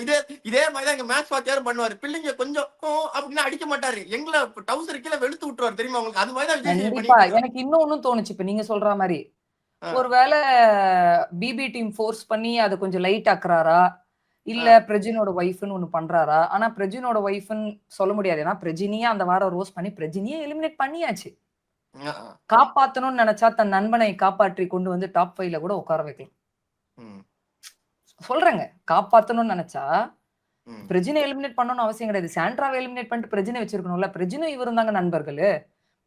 இதே மாரி தான் எங்க மேத்ஸ் வாத்தியாரும் பண்ணுவாரு. பிள்ளைங்க கொஞ்சம் அப்டின்னா அடிக்க மாட்டாரு. எங்கள டவுசர் கீழ வெளுத்து விட்டுருவாரு தெரியுமா உங்களுக்கு? அது மாரி தான் விஜய் சேதுபதி கண்டிப்பா. பண்ணிட்டு இருக்காரு. எனக்கு இன்னொன்னும் தோணுச்சு. இப்ப நீங்க சொல்ற மாரி. ஆ, ஒருவேள பிபி டீம் ஃபோர்ஸ் பண்ணி அத கொஞ்சம் லைட் ஆக்குறாரா? ஆ, இல்ல பிரஜினோட ஒய்ஃப்ன்னு ஒண்ணு பண்றாரா? ஆனா பிரஜினோட ஒய்ஃப்ன்னு சொல்ல முடியாது. ஏன்னா பிரஜினியே அந்த வாரம் ரோஸ்ட் பண்ணி பிரஜினியே எலிமினேட் பண்ணியாச்சு. காப்பாத்தணும்னு நெனச்சா தன் நண்பனை காப்பாற்றி கொண்டு வந்து டாப் 5ல கூட உட்கார வைக்கலாம். ம், சொல்றேங்க. காப்பாத்தணும்னு நெனச்சா, ம். பிரஜின எலிமினேட் பண்ணணும்னு அவசியம் கிடையாது. சாண்ட்ராவ எலிமினேட் பண்ணிட்டு பிரஜின வச்சிருக்கணும்ல. பிரஜினும் இவரும் தாங்க நண்பர்களு.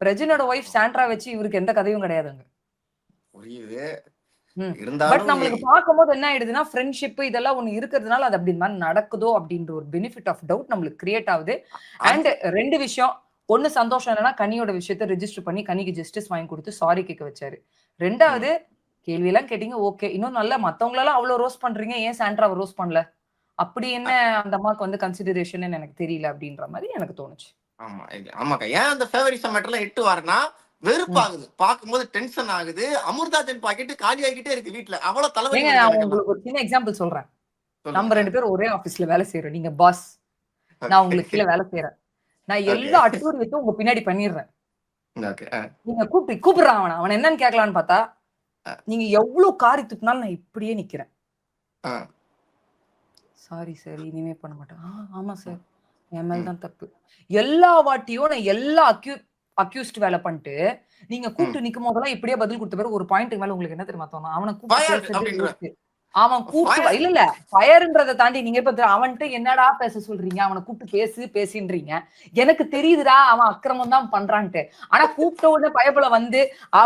பிரஜினோட ஒய்ஃப் சாண்ட்ரா வச்சு இவருக்கு எந்த கதையும் கிடையாதுங்க. புரியுது. ம். பட் இருந்தாலும் நம்மளுக்கு பார்க்கும்போது என்ன ஆயிடுதுன்னா, ஃப்ரெண்ட்ஷிப் இதெல்லாம் ஒண்ணு இருக்கிறதுனால அது அப்படி மாரி நடக்குதோ அப்படின்ற ஒரு பெனிஃபிட் ஆஃப் டவுட் நம்மளுக்கு கிரியேட் ஆகுது. அது அண்ட் 2 விஷயம். ஒண்ணு சந்தோஷம் என்னன்னா, கனியோட விஷயத்த ரிஜிஸ்டர் பண்ணி கனிக்கு ஜஸ்டிஸ் வாங்கி குடுத்து சாரி கேட்க வச்சாரு. ம். 2வது கேள்வியெல்லாம் கேட்டீங்க ஓகே. இன்னும் நல்லா மத்தவங்களலாம் அவ்ளோ ரோஸ்ட் பண்றீங்க. ஏன் சாண்ட்ராவ ரோஸ்ட் பண்ணல? அப்படி என்ன அ அந்த அம்மாக்கு வந்து கன்சிடரேஷன்னு எனக்கு தெரியல அப்படின்ற மாரி எனக்கு தோணுச்சு. ஆமா. ஆமாக்கா. ஏன் அந்த ஃபேவரிசம் மேட்டர்லாம் எட்டு வாருன்னா, ம். வெறுப்பாகுது. பார்க்கும்போது டென்ஷன் ஆகுது. அமிர்தாஜன் பாக்கெட் காலி ஆகிக்கிட்டே இருக்கு வீட்ல. அவ்வளோ தலைவலி ஏங்க வருது நான் எனக்கெல்லாம். உங்களுக்கு ஒரு சின்ன எக்ஸாம்பிள் சொல்றேன். நம்ம 2 பேரும் ஒரே ஆபீஸ்ல வேலை செய்யறோம். நீங்க பாஸ், நான் உங்களுக்கு கீழ வேலை செய்யறேன். நான் எல்லா அட்டூழியத்தையும் உங்க பின்னாடி பண்ணிடுறேன். நீங்க கூப்பிடுறான் அவன் என்னன்னு கேட்கலான்னு பார்த்தா, நீங்க எவ்வளவு காரி துப்பினாலும் நான் இப்படியே நிக்கிறேன். சாரி சார், இனிமே பண்ண மாட்டேன். ஆமா சார், என் மேலதான் தப்பு. எல்லா வாட்டியும் நான் எல்லா அக்யூஸ்ட் வேலை பண்ணிட்டு நீங்க கூப்பிட்டு நிக்கும் போதெல்லாம் இப்படியே பதில் கொடுத்த பிறகு ஒரு பாயிண்ட் மேல உங்களுக்கு என்ன தெரியுமா தோணும்? அவனை கூப்பிட்டு அவன் கூப்பிட்டு இல்ல ஃபயர்ன்றதை தாண்டி நீங்க இப்ப அவன்கிட்ட என்னடா பேச சொல்றீங்க? அவனை கூப்பிட்டு பேசின்றீங்க. எனக்கு தெரியுதுடா அவன் அக்கிரமம் தான் பண்றான்ட்டு. ஆனா கூப்பிட்ட உடனே பயப்புல வந்து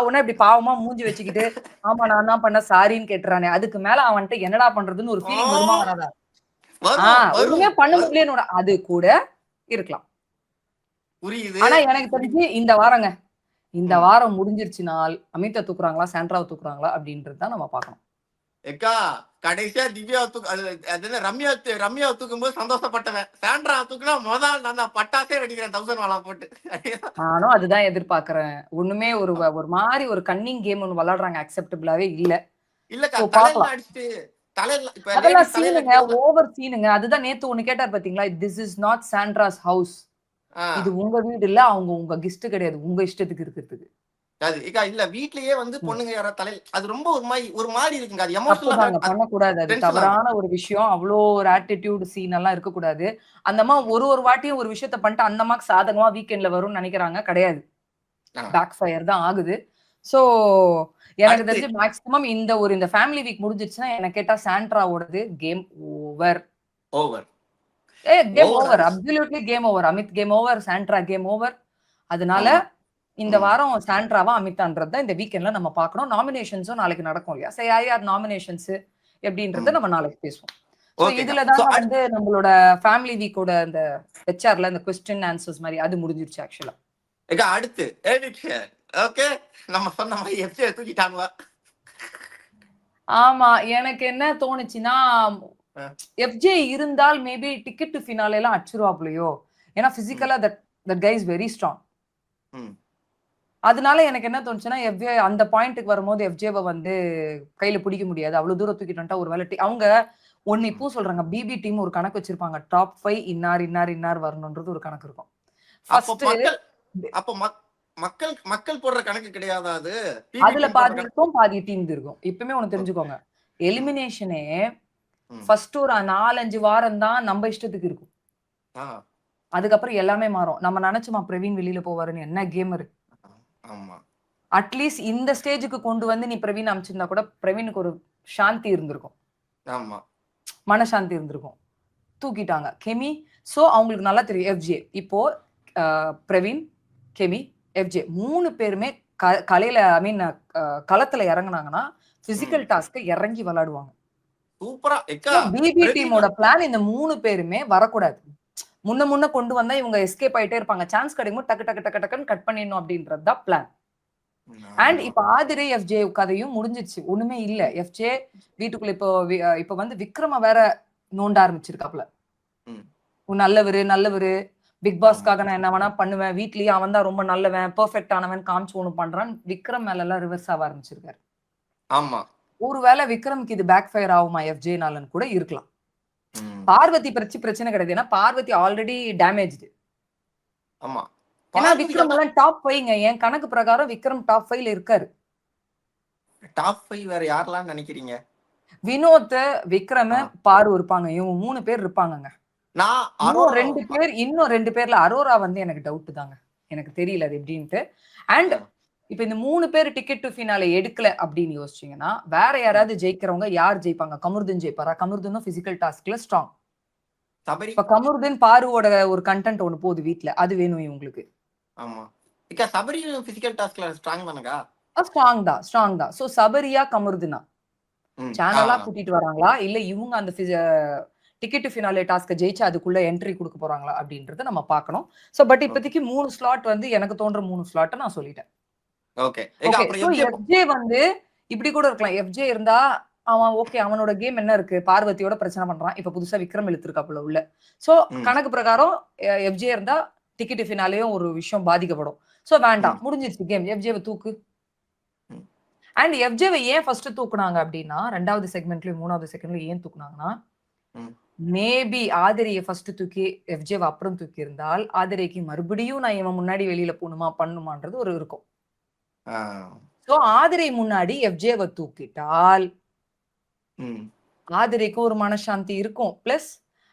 உடனே இப்படி பாவமா மூஞ்சி வச்சுக்கிட்டு ஆமா நான் தான் பண்ண சாரின்னு கேட்டுறானே, அதுக்கு மேல அவன்கிட்ட என்னடா பண்றதுன்னு ஒரு ஃபீலிங் வருமா வராதா? ஒண்ணுமே பண்ண முடியலன்னு அது கூட இருக்கலாம். ஆனா எனக்கு தெரிஞ்சு இந்த வாரம் முடிஞ்சிருச்சுனால் அமிதா தூக்குறாங்களா சாண்ட்ராவை தூக்குறாங்களா அப்படின்றதுதான் நம்ம பார்க்கணும். கடைசியா திவ்யா ரம்யா தூக்கும் போது சந்தோஷப்பட்டவன். சாண்ட்ரா தூக்குனா முதல் நான் பட்டாசே வெடிக்கிறேன் 1000 வாலா போட்டு. நானும் அதுதான் எதிர்பார்க்கிறேன். ஒண்ணுமே ஒரு மாதிரி ஒரு கன்னிங் கேம் ஒண்ணு விளையாடுறாங்க, அக்செப்டபிளாவே அதெல்லாம் சீனுங்க, ஓவர் சீனுங்க. அதுதான் நேத்து ஒண்ணு கேட்டார் பாத்தீங்களா, திஸ் இஸ் நாட் சாண்ட்ராஸ் ஹவுஸ், இது உங்க வீடு இல்ல, அவங்க உங்க கெஸ்ட் கிடையாது, உங்க இஷ்டத்துக்கு இருக்கிறதுக்கு. இல்ல வீட்லயே வந்து பொண்ணுங்க யாரா அது ரொம்ப ஒரு மாதிரி இருக்குங்க. அது எமோஷனலா பண்ணக்கூடாது. அது தவறான ஒரு விஷயம். அவ்வளோ ஒரு ஆட்டிடியூட் சீன் எல்லாம் இருக்கக்கூடாது. அந்த அம்மா ஒரு வாட்டியும் ஒரு விஷயத்த பண்ணிட்டு அந்த அம்மாக்கு சாதகமா வீக்கெண்ட்ல வரும்னு நினைக்கிறாங்க. கிடையாது, பேக் ஃபயர் தான் ஆகுது. சோ எனக்கு தெரிஞ்சு மேக்ஸிமம் இந்த ஃபேமிலி வீக் முடிஞ்சிருச்சுன்னா எனக்கு கேட்டா சாண்ட்ராவோடது game over. Game over, absolutely game over. Amit game over, Sandra game over. அதனால இந்த வாரம் சாண்ட்ராவா அமிதான்றத இந்த வீக்கெண்ட்ல நம்ம பார்க்கணும். நாமினேஷன்ஸும் நாளைக்கு நடக்கும் இல்லையா? சரி, யார் நாமினேஷன்ஸ் எப்படின்றத நம்ம நாளைக்கு பேசுவோம். இதுலதான் வந்து நம்மளோட ஃபேமிலி வீக்கோட அந்த ஹெச்ஆர்ல இந்த क्वेश्चन ஆன்சர்ஸ் மாதிரி அது முடிஞ்சிருச்சு ஆக்சுவலா. அடுத்து ஓகே, நம்ம சொன்ன மாதிரி எஃப்ஜே தூக்கிட்டாங்களா? ஆமா, எனக்கு என்ன தோணுச்சுன்னா எஃப்ஜே இருந்தால் மேபி டிக்கெட் டு ஃபினாலே எல்லாம் அடிச்சிருவாப்லையோ. ஏன்னா பிசிக்கலா that guy is very strong. அதனால எனக்கு என்ன தோணுச்சுன்னா எஃப்ஜே அந்த பாயிண்ட்டுக்கு வரும்போது எஃப்ஜேவை வந்து கையில பிடிக்க முடியாது, அவ்வளவு தூரம் தூக்கிட்டு வந்துட்டா ஒரு வேலை அவங்க ஒன்னு இப்போ சொல்றாங்க. பிபி டீம் ஒரு கணக்கு வச்சிருப்பாங்க, டாப் 5 இன்னார் வரணும்ன்றது ஒரு கணக்கு இருக்கும். மக்கள் போடுற கணக்கு கிடையாது அது. அதுல பாதி இருக்கும், பாதி டீம் இருக்கும். இப்பவுமே ஒண்ணு தெரிஞ்சுக்கோங்க, எலிமினேஷனே ஃபர்ஸ்ட் ஒரு 4-5 வாரம் தான் நம்ம இஷ்டத்துக்கு இருக்கும். அதுக்கப்புறம் எல்லாமே மாறும். நம்ம நினைச்சோமா பிரவீன் வெளியில போவாருன்னு? என்ன கேமர். அட்லீஸ்ட் இந்த ஸ்டேஜுக்கு கொண்டு வந்து நீ பிரவீன் அமைச்சிருந்தா கூட பிரவீனுக்கு ஒரு சாந்தி இருந்திருக்கும், மனசாந்தி இருந்திருக்கும். தூக்கிட்டாங்க கெமி. சோ அவங்களுக்கு நல்லா தெரியும் எஃப்ஜே. இப்போ பிரவீன், கெமி, எஃப்ஜே 3 பேருமே கலையில களத்துல இறங்குனாங்கன்னா பிசிக்கல் டாஸ்க் இறங்கி விளையாடுவாங்க. சூப்பரா. பிபி டீமோட பிளான் இந்த 3 பேருமே வரக்கூடாது. முன்ன கொண்டு வந்தா இவங்க எஸ்கேப் ஆயிட்டே இருப்பாங்க. சான்ஸ் கிடைக்கும் டக்குன்னு கட் பண்ணிடணும் அப்படின்றதுதான் பிளான். அண்ட் இப்ப ஆதிரை எஃப்ஜே கதையும் முடிஞ்சிருச்சு, ஒண்ணுமே இல்ல. எஃப்ஜே வீட்டுக்குள்ள இப்ப வந்து விக்ரம வேற நோண்ட ஆரம்பிச்சிருக்காப்ல. நல்லவரு பிக் பாஸ்க்காக நான் என்ன வேணா பண்ணுவேன், வீட்லயே அவன் தான் ரொம்ப நல்லவன், பெர்ஃபெக்ட் ஆனவன் காமிச்சு ஒண்ணு பண்றான். விக்ரம் மேல எல்லாம் ரிவர்ஸ் ஆக ஆரம்பிச்சிருக்காரு. ஆமா, ஒருவேளை விக்ரமுக்கு இது பேக் ஃபயர் ஆகுமா எஃப்ஜே நாலன்னு கூட இருக்கலாம். பார்வதி பிரச்சனை கிடையாது, ஏன்னா பார்வதி ஆல்ரெடி டேமேஜ்டு. ஆமா, ஏன்னா விக்ரம் எல்லாம் டாப் 5ங்க. என் கணக்கு பிரகாரம் விக்ரம் டாப் 5ல இருக்காரு. டாப் 5 வேற யாரெல்லாம் நினைக்கிறீங்க? வினோத், விக்ரம், பாரு இருப்பாங்க. இவங்க 3 பேர் இருப்பாங்கங்க. இன்னும் 2 பேர்ல அரோரா வந்து எனக்கு டவுட் தாங்க, எனக்கு தெரியல அது எப்படின்ட்டு. அண்ட் இப்ப இந்த 3 பேர் டிக்கெட் டு ஃபினாலே எடுக்கல அப்படின்னு யோசிச்சீங்கன்னா வேற யாராவது ஜெயிக்கிறவங்க யார் ஜெயிப்பாங்க? கமருதீன் ஜெயிப்பாரா? கமருதீனும் பிசிக்கல் டாஸ்க்ல ஸ்ட்ராங். இப்ப கமருதீன் பாருவோட ஒரு கண்டென்ட் ஒண்ணு போகுது வீட்ல, அது வேணும் இவங்களுக்கு. ஆமா, சபரி பிசிக்கல் டாஸ்க்ல ஸ்ட்ராங் தானங்க? ஸ்ட்ராங் தான். சோ சபரியா கமருதீனா சேனலா கூட்டிட்டு வராங்களா, இல்ல இவங்க அந்த டிக்கெட் டு ஃபினாலே டாஸ்க் ஜெயிச்சு அதுக்குள்ள என்ட்ரி கொடுக்க போறாங்களா அப்படின்றத நம்ம பார்க்கணும். சோ பட் இப்போதைக்கு 3 ஸ்லாட் வந்து எனக்கு தோன்ற 3 ஸ்லாட் நான் சொல்லிட்டேன். ஓகே. எஃப்ஜே வந்து இப்படி கூட இருக்கலாம். எஃப்ஜே இருந்தா அவன் ஓகே, அவனோட கேம் என்ன இருக்கு, பார்வதியோட பிரச்சனை பண்றான். இப்ப புதுசா விக்ரம் இழுத்துருக்காப்புல உள்ள. சோ கணக்கு பிரகாரம் எஃப்ஜே இருந்தா டிக்கெட் ஃபினாலேயும் ஒரு விஷயம் பாதிக்கப்படும். சோ வேண்டாம், முடிஞ்சிருச்சு கேம், எஃப்ஜேவை தூக்கு. அண்ட் எஃப்ஜேவை ஏன் ஃபர்ஸ்ட் தூக்குனாங்க அப்படின்னா, 2வது செக்மெண்ட்லயும் 3வது செகண்ட்லயும் ஏன் தூக்குனாங்கன்னா, ம். மேபி ஆதிரியை ஃபர்ஸ்ட் தூக்கி எஃப்ஜேவை அப்புறம் தூக்கி இருந்தால் ஆதிரைக்கு மறுபடியும் நான் இவன் முன்னாடி வெளியில போகணுமா பண்ணுமான்றது ஒரு இருக்கும். ஆ. சோ ஆதிரை முன்னாடி எஃப்ஜேவை தூக்கிட்டால் ம். ஆதிரைக்கு ஒரு மனசாந்தி இருக்கும். பிளஸ்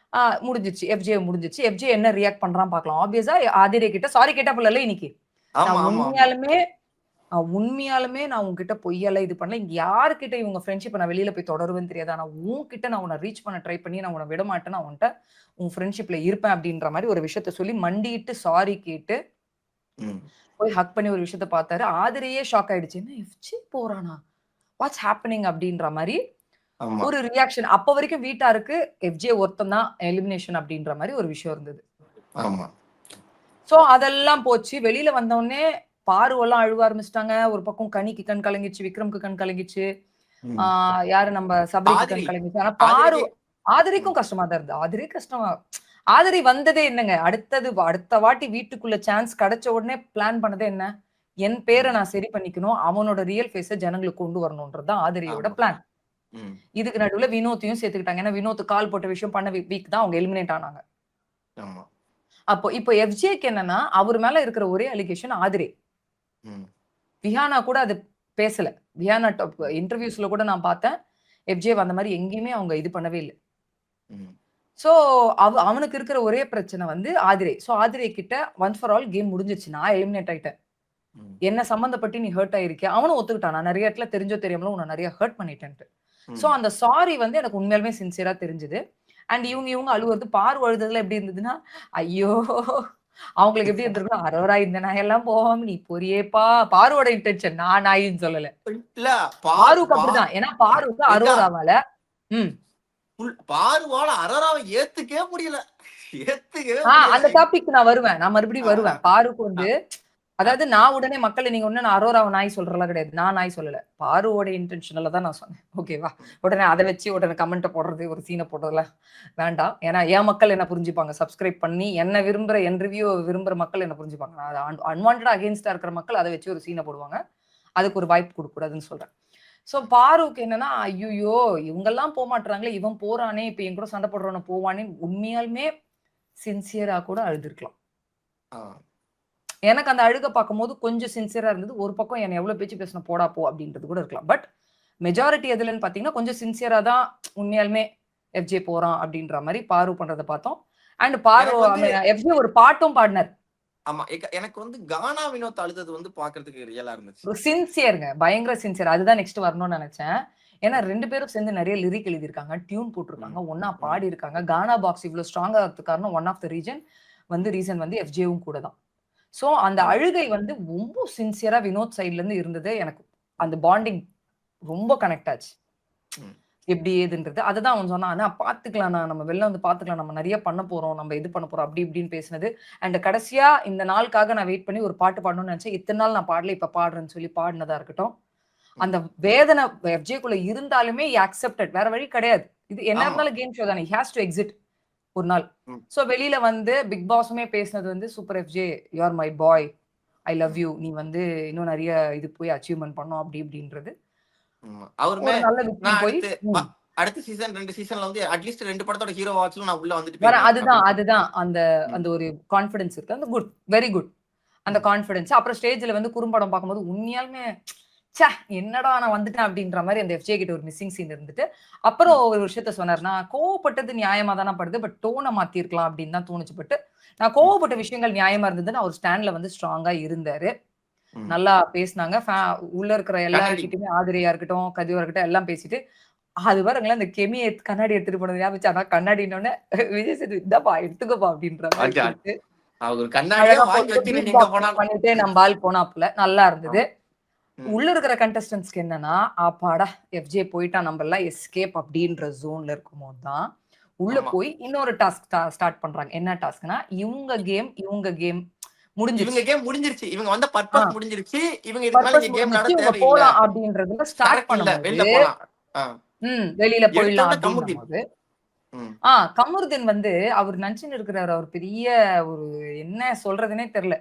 முடிஞ்சிச்சு, எஃப்ஜே முடிஞ்சிச்சு. எஃப்ஜே என்ன ரியாக்ட் பண்றான் பார்க்கலாம். ஆப்வியஸா ஆதிரை கிட்ட சாரி கேட்டா போல இன்னைக்கு. ஆமா நான் ஆமா ஆமா. உண்மையாலுமே நான் உன்கிட்ட பொய்யெல்லாம் இது பண்ணல. இங்க யாருக்கிட்ட இவங்க ஃப்ரெண்ட்ஷிப் நான் வெளியில போய் தொடருவேன்னு தெரியாது. ஆனா உன்கிட்ட நான் உன்னை ரீச் பண்ண ட்ரை பண்ணி நான் உன்னை விட மாட்டேன். நான் உன்கிட்ட உன் ஃப்ரெண்ட்ஷிப்ல இருப்பேன் அப்படின்ற மாதிரி ஒரு விஷயத்த சொல்லி மண்டிட்டு சாரி கேட்டு ம். போய் ஹக் பண்ணி ஒரு விஷயத்த பார்த்தாரு. ஆதிரையே ஷாக் ஆயிடுச்சு. என்ன எஃப்ஜே போறானா? வாட்ஸ் ஹேப்பனிங் அப்படின்ற மாதிரி ஆமா ஒரு ரியாக்ஷன். அப்ப வரைக்கும் வீட்டாருக்கு எஃப்ஜே ஒருத்தன் தான் எலிமினேஷன் அப்படின்ற மாதிரி ஒரு விஷயம் இருந்தது. ஆமா. சோ அதெல்லாம் போச்சு. வெளியில வந்தவுடனே பாருவெல்லாம் அழுவ ஆரம்பிச்சிட்டாங்க. ஒரு பக்கம் கனிக்கு கண் கலங்கிச்சு, விக்ரம்க்கு கண் கலங்கிச்சு. ம். யாரு நம்ம சபரிக்கு ஆதிரி கண் கலங்கிச்சு. ஆனா பாரு ஆதிரிக்கு ஆதிரிக்கும் கஷ்டமா தான் இருந்தது. ஆதிரி கஷ்டமா ஆதிரி வந்ததே என்னங்க, அடுத்த வாட்டி வீட்டுக்குள்ள சான்ஸ் கிடைச்ச உடனே பிளான் பண்ணதே என்ன? என் பேரை நான் சரி பண்ணிக்கணும். அவனோட ரியல் ஃபேஸ ஜனங்களுக்கு கொண்டு வரணும்ன்றது தான் ஆதிரியோட ஆமா. பிளான். ம். இதுக்கு நடுவுல வினோத்தையும் சேர்த்துக்கிட்டாங்க. ஏன்னா வினோத் கால் போட்ட விஷயம் பண்ண வீக் தான் அவங்க எலிமினேட் ஆனாங்க. ஆமா. அப்போ இப்போ எஃப்ஜேக்கு என்னன்னா, அவர் மேல இருக்கிற ஒரே அலிகேஷன் ஆதிரை. ம். விஹானா கூட அது பேசல. விஹானா இன்டர்வியூஸ்ல கூட நான் பார்த்தேன். எஃப்ஜே அந்த மாதிரி எங்கேயுமே அவங்க இது பண்ணவே இல்ல. ம். சோ அவனுக்கு இருக்கிற ஒரே பிரச்சனை வந்து ஆதிரை. சோ ஆதிரை கிட்ட ஒன்ஸ் ஃபார் ஆல் கேம் முடிஞ்சிருச்சு. நான் எலிமினேட் ஆயிட்டேன். ம். என்ன சம்பந்தப்பட்டு நீ ஹர்ட் ஆயிருக்கியா? அவனும் ஒத்துக்கிட்டான். நான் நிறைய இடத்துல தெரிஞ்சோ தெரியாமலோ உன்னை நிறைய ஹர்ட் பண்ணிட்டேன்ட்டு. சோ ம். அந்த சாரி வந்து எனக்கு உண்மையாலுமே சின்சியரா தெரிஞ்சது. அண்ட் இவங்க அழுவுறது பாரு அழுததுல எப்படி இருந்ததுன்னா, ஐயோ! அவங்களுக்கு எப்படி இருந்திருக்கும், அரோரா இந்த நாயெல்லாம் போகாம நீ போறியேப்பா. பாருவோட இன்டென்ஷன் நான் நாயின்னு சொல்லல. இல்ல பாருக்கு அப்படிதான். ஏன்னா பாரு வந்து ஏக்கா, அரோராவால ம். பாருவால அரராவை ஏத்துக்கவே முடியல. ஏத்துக்கவே அந்த முடியல. டாபிக் நான் வருவேன். நான் மறுபடியும் வருவேன். பாருக்கு வந்து அதாவது நான் உடனே மக்களை நீங்க ஒண்ணு நான் அரோராவை நாய் சொல்றலாம் கிடையாது. நான் நாய் சொல்லல. பாருவோட இன்டென்ஷனல தான் நான் சொன்னேன். ஓகேவா? உடனே அதை வச்சு உடனே கமெண்ட்ட போடுறது, ஒரு சீனை போடுறதுலாம் வேண்டாம். ஏன்னா என் மக்கள் என்ன புரிஞ்சுப்பாங்க. சப்ஸ்கிரைப் பண்ணி என்ன விரும்புற என் ரிவ்யூ விரும்புற மக்கள் என்ன புரிஞ்சுப்பாங்க. நான் அன்வான்டா அகைன்ஸ்டா இருக்கிற மக்கள் அதை வச்சு ஒரு சீனை போடுவாங்க. அதுக்கு ஒரு வாய்ப்பு கொடுக்க கூடாதுன்னு சொல்றேன். சோ பாருக்கு என்னன்னா, ஐய்யயோ! இவங்கெல்லாம் போமாட்றாங்களே, இவன் போறானே, இப்ப என் கூட சண்டை போடுறவன போவானேன்னு உண்மையாலுமே சின்சியரா கூட அழுதுருக்கலாம். ஆ. எனக்கு அந்த அழுக பார்க்கும்போது கொஞ்சம் சின்சியரா இருந்தது. ஒரு பக்கம் என்ன எவ்வளவு பேச்சு பேசின போடா போ அப்படின்றது கூட இருக்கலாம். பட் மெஜாரிட்டி எதுலன்னு பார்த்தீங்கன்னா, கொஞ்சம் சின்சியரா தான் உண்மையாலுமே எஃப்ஜே போறான் அப்படின்ற மாரி பாரு பண்றத பார்த்தோம். அண்ட் பாரு எனக்கு வந்து எஃப்ஜே ஒரு பாட்டும் பாடுனார். ஆமா. எனக்கு வந்து கானா வினோத் அழுதது வந்து பார்க்கிறதுக்கு ரியலா இருந்துச்சு. ஒரு சின்சியர்ங்க. பயங்கர சின்சியர். அதுதான் நெக்ஸ்ட் வரணும்னு நெனச்சேன். ஏன்னா 2 பேரும் சேர்ந்து நெறைய லிரிக் எழுதியிருக்காங்க. டியூன் போட்டுருக்காங்க. ம். ஒண்ணா ம். பாடியிருக்காங்க. கானா பாக்ஸ் இவ்ளோ ஸ்ட்ராங்கா ஆகுறதுக்கு காரணம் ஒன் ஆஃப் த ரீசன் வந்து எஃப்ஜேவும் கூட தான். சோ அந்த ஆமா. அழுகை வந்து ரொம்ப சின்சியரா வினோத் சைடுல இருந்து இருந்தது. எனக்கு அந்த பாண்டிங் ரொம்ப கனெக்ட் ஆச்சு. ம். எப்படி ஏதுன்றது. அததான் அவன் சொன்னான். "அண்ணா பார்த்துக்கலாம்ண்ணா. நம்ம வெளில வந்து பார்த்துக்கலாம். நம்ம நெறைய பண்ண போறோம். நம்ம இது பண்ண போறோம்." அப்படி இப்படின்னு பேசினது. அண்ட் கடைசியா இந்த நாளுக்காக நான் வெயிட் பண்ணி ஒரு பாட்டு பாடணும்னு நெனச்சேன். இத்தன நாள் நான் பாடல. இப்ப பாடுறேன்னு சொல்லி பாடுனதா இருக்கட்டும். அந்த ம். வேதனை எஃப்ஜேக்குள்ள இருந்தாலுமே ஹி அக்செப்டட். வேற வழி கிடையாது. இது என்ன ஆமா. இருந்தாலும் கேம் ஷோ தானே. ஹி ஹாஸ் டூ எக்ஸிட் ஒரு நாள். ம். சோ வெளியில வந்து பிக் பாஸுமே பேசினது வந்து, "super FJ, you are my boy. I love you. நீ வந்து இன்னும் நெறைய இது போய் அச்சீவ்மென்ட் பண்ணணும்." அப்படி இப்படின்றது. ஆமா. அவருமே ஒரு நல்ல விக்டரி நான் போய் அடுத்த சீசன் 2 சீசன்ல வந்து அட்லீஸ்ட் 2 படத்தோட ஹீரோவாச்சும் நான் உள்ள வந்துட்டு போயிருவேன் அதுதான் அப்படின்னு. அதுதான் அந்த ம். அந்த ஒரு கான்ஃபிடன்ஸ் இருக்கு. அந்த குட். Very good. அந்த ம். கான்ஃபிடன்ஸ். அப்புறம் ஸ்டேஜ்ல வந்து குறும்படம் பார்க்கும்போது உண்மையாலுமே ச்சே! என்னடா நான் வந்துட்டேன் அப்படின்ற மாரி அந்த எஃப்ஜே கிட்ட ஒரு மிஸ்ஸிங் சீன் இருந்துட்டு, அப்புறம் ம். ஒரு விஷயத்த சொன்னாரு. "நான் கோவப்பட்டது நியாயமா தான படுது. பட் டோன மாத்தியிருக்கலாம்." அப்படின்னு தான் தோணுச்சு. பட் நான் ம். கோவப்பட்ட விஷயங்கள் நியாயமா இருந்ததுன்னு அவர் ஸ்டாண்ட்ல வந்து ஸ்ட்ராங்கா இருந்தாரு. ம். நல்லா பேசுனாங்க. உள்ள இருக்கிற கண்ணாடி. எல்லார்கிட்டயுமே ஆதிரையா இருக்கட்டும், கதிவா இருக்கட்டும் எல்லாம் பேசிட்டு, அது பாருங்களேன் அந்த கெமிய கண்ணாடி எடுத்துட்டு போனது ஞாபகம் இருந்துச்சு. ஆனா கண்ணாடின்னோனே விஜய் சேதுபதி "இந்தாப்பா எடுத்துக்கோப்பா" அப்படின்ற மாரி அச்சா. குடுத்து, அவர் கண்ணாடியே அழகா வாங்கி போட்டு வச்சுட்டு பீட் எங்க பாக்ஸ் போனாலும். பண்ணிட்டு நம்ம ஆள் போனாப்புல. நல்லா இருந்தது. ஆமா. ம். உள்ள இருக்கிற கண்டஸ்டன்ட்ஸ்க்கு என்னன்னா, அப்பாடா எஃப்ஜே போயிட்டான் நம்மல்லாம் எஸ்கேப் அப்படின்ற ஜோன்ல இருக்கும்போது தான், உள்ள ஆமா. போய் இன்னொரு டாஸ்க் ஸ்டார்ட் பண்றாங்க. என்ன டாஸ்க்னா, இவங்க கேம் இவங்க முடிஞ்சிருச்சு. கேம் முடிஞ்சிருச்சு. இவங்க வந்த ஆ பர்ப்பஸ் முடிஞ்சிருச்சு. இவங்க இதுக்கு மேல பர்ப்பஸ் இங்க கேம் விளையாட முடிஞ்சிருச்சு. இவங்க தேவையில்ல. போலாம் அப்படின்றதுல ஸ்டார்ட் கரெக்ட் இல்ல. பண்ணும்போது, வெளில போலாம். ஆ. வெளியில எடுத்த போயிடலாம் உடனே அப்படின்னும் கமுதி. போது, ம். கமருதீன் வந்து அவர் நெனச்சுன்னு இருக்கிறாரு. அவர் பெரிய ஒரு என்ன சொல்றதுன்னே தெரியல.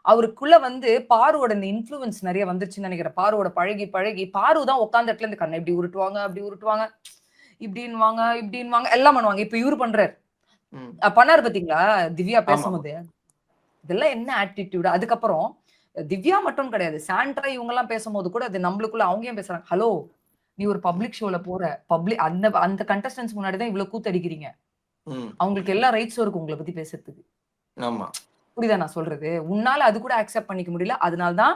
அவருக்குள்ள வந்து பாருவோட இந்த இன்ஃப்ளூயன்ஸ் நெறைய வந்துருச்சுன்னு நெனைக்கிறேன். பாருவோட பழகி, பாரு தான் உட்கார்ந்த இடத்துல இந்த கண்ண இப்படி உருட்டுவாங்க, அப்படி உருட்டுவாங்க. இப்படின்னு எல்லாம் பண்ணுவாங்க. இப்ப இவரு பண்றாரு. ம். பண்ணாரு பாத்தீங்களா திவ்யா ஆமா. பேசும்போது? இதெல்லாம் என்ன ஆட்டிடியூட்? அதுக்கப்புறம் திவ்யா மட்டும் கிடையாது. சாண்ட்ரா இவங்க எல்லாம் பேசும்போது கூட அது நம்மளுக்குள்ள அவங்க ஏன் பேசுறாங்க? ஹலோ, நீ ஒரு பப்ளிக் ஷோல போற. அந்த அந்த கண்டஸ்டன்ட்ஸ் முன்னாடி தான் இவ்வளவு கூத்தடிக்கிறீங்க. ம். அவங்களுக்கு எல்லா ரைட்ஸும் இருக்கு உங்கள பத்தி பேசுறதுக்கு. ஆமா. புரியுதா நான் சொல்றது? உன்னால அது கூட அக்செப்ட் பண்ணிக்க முடியல. அதனால தான்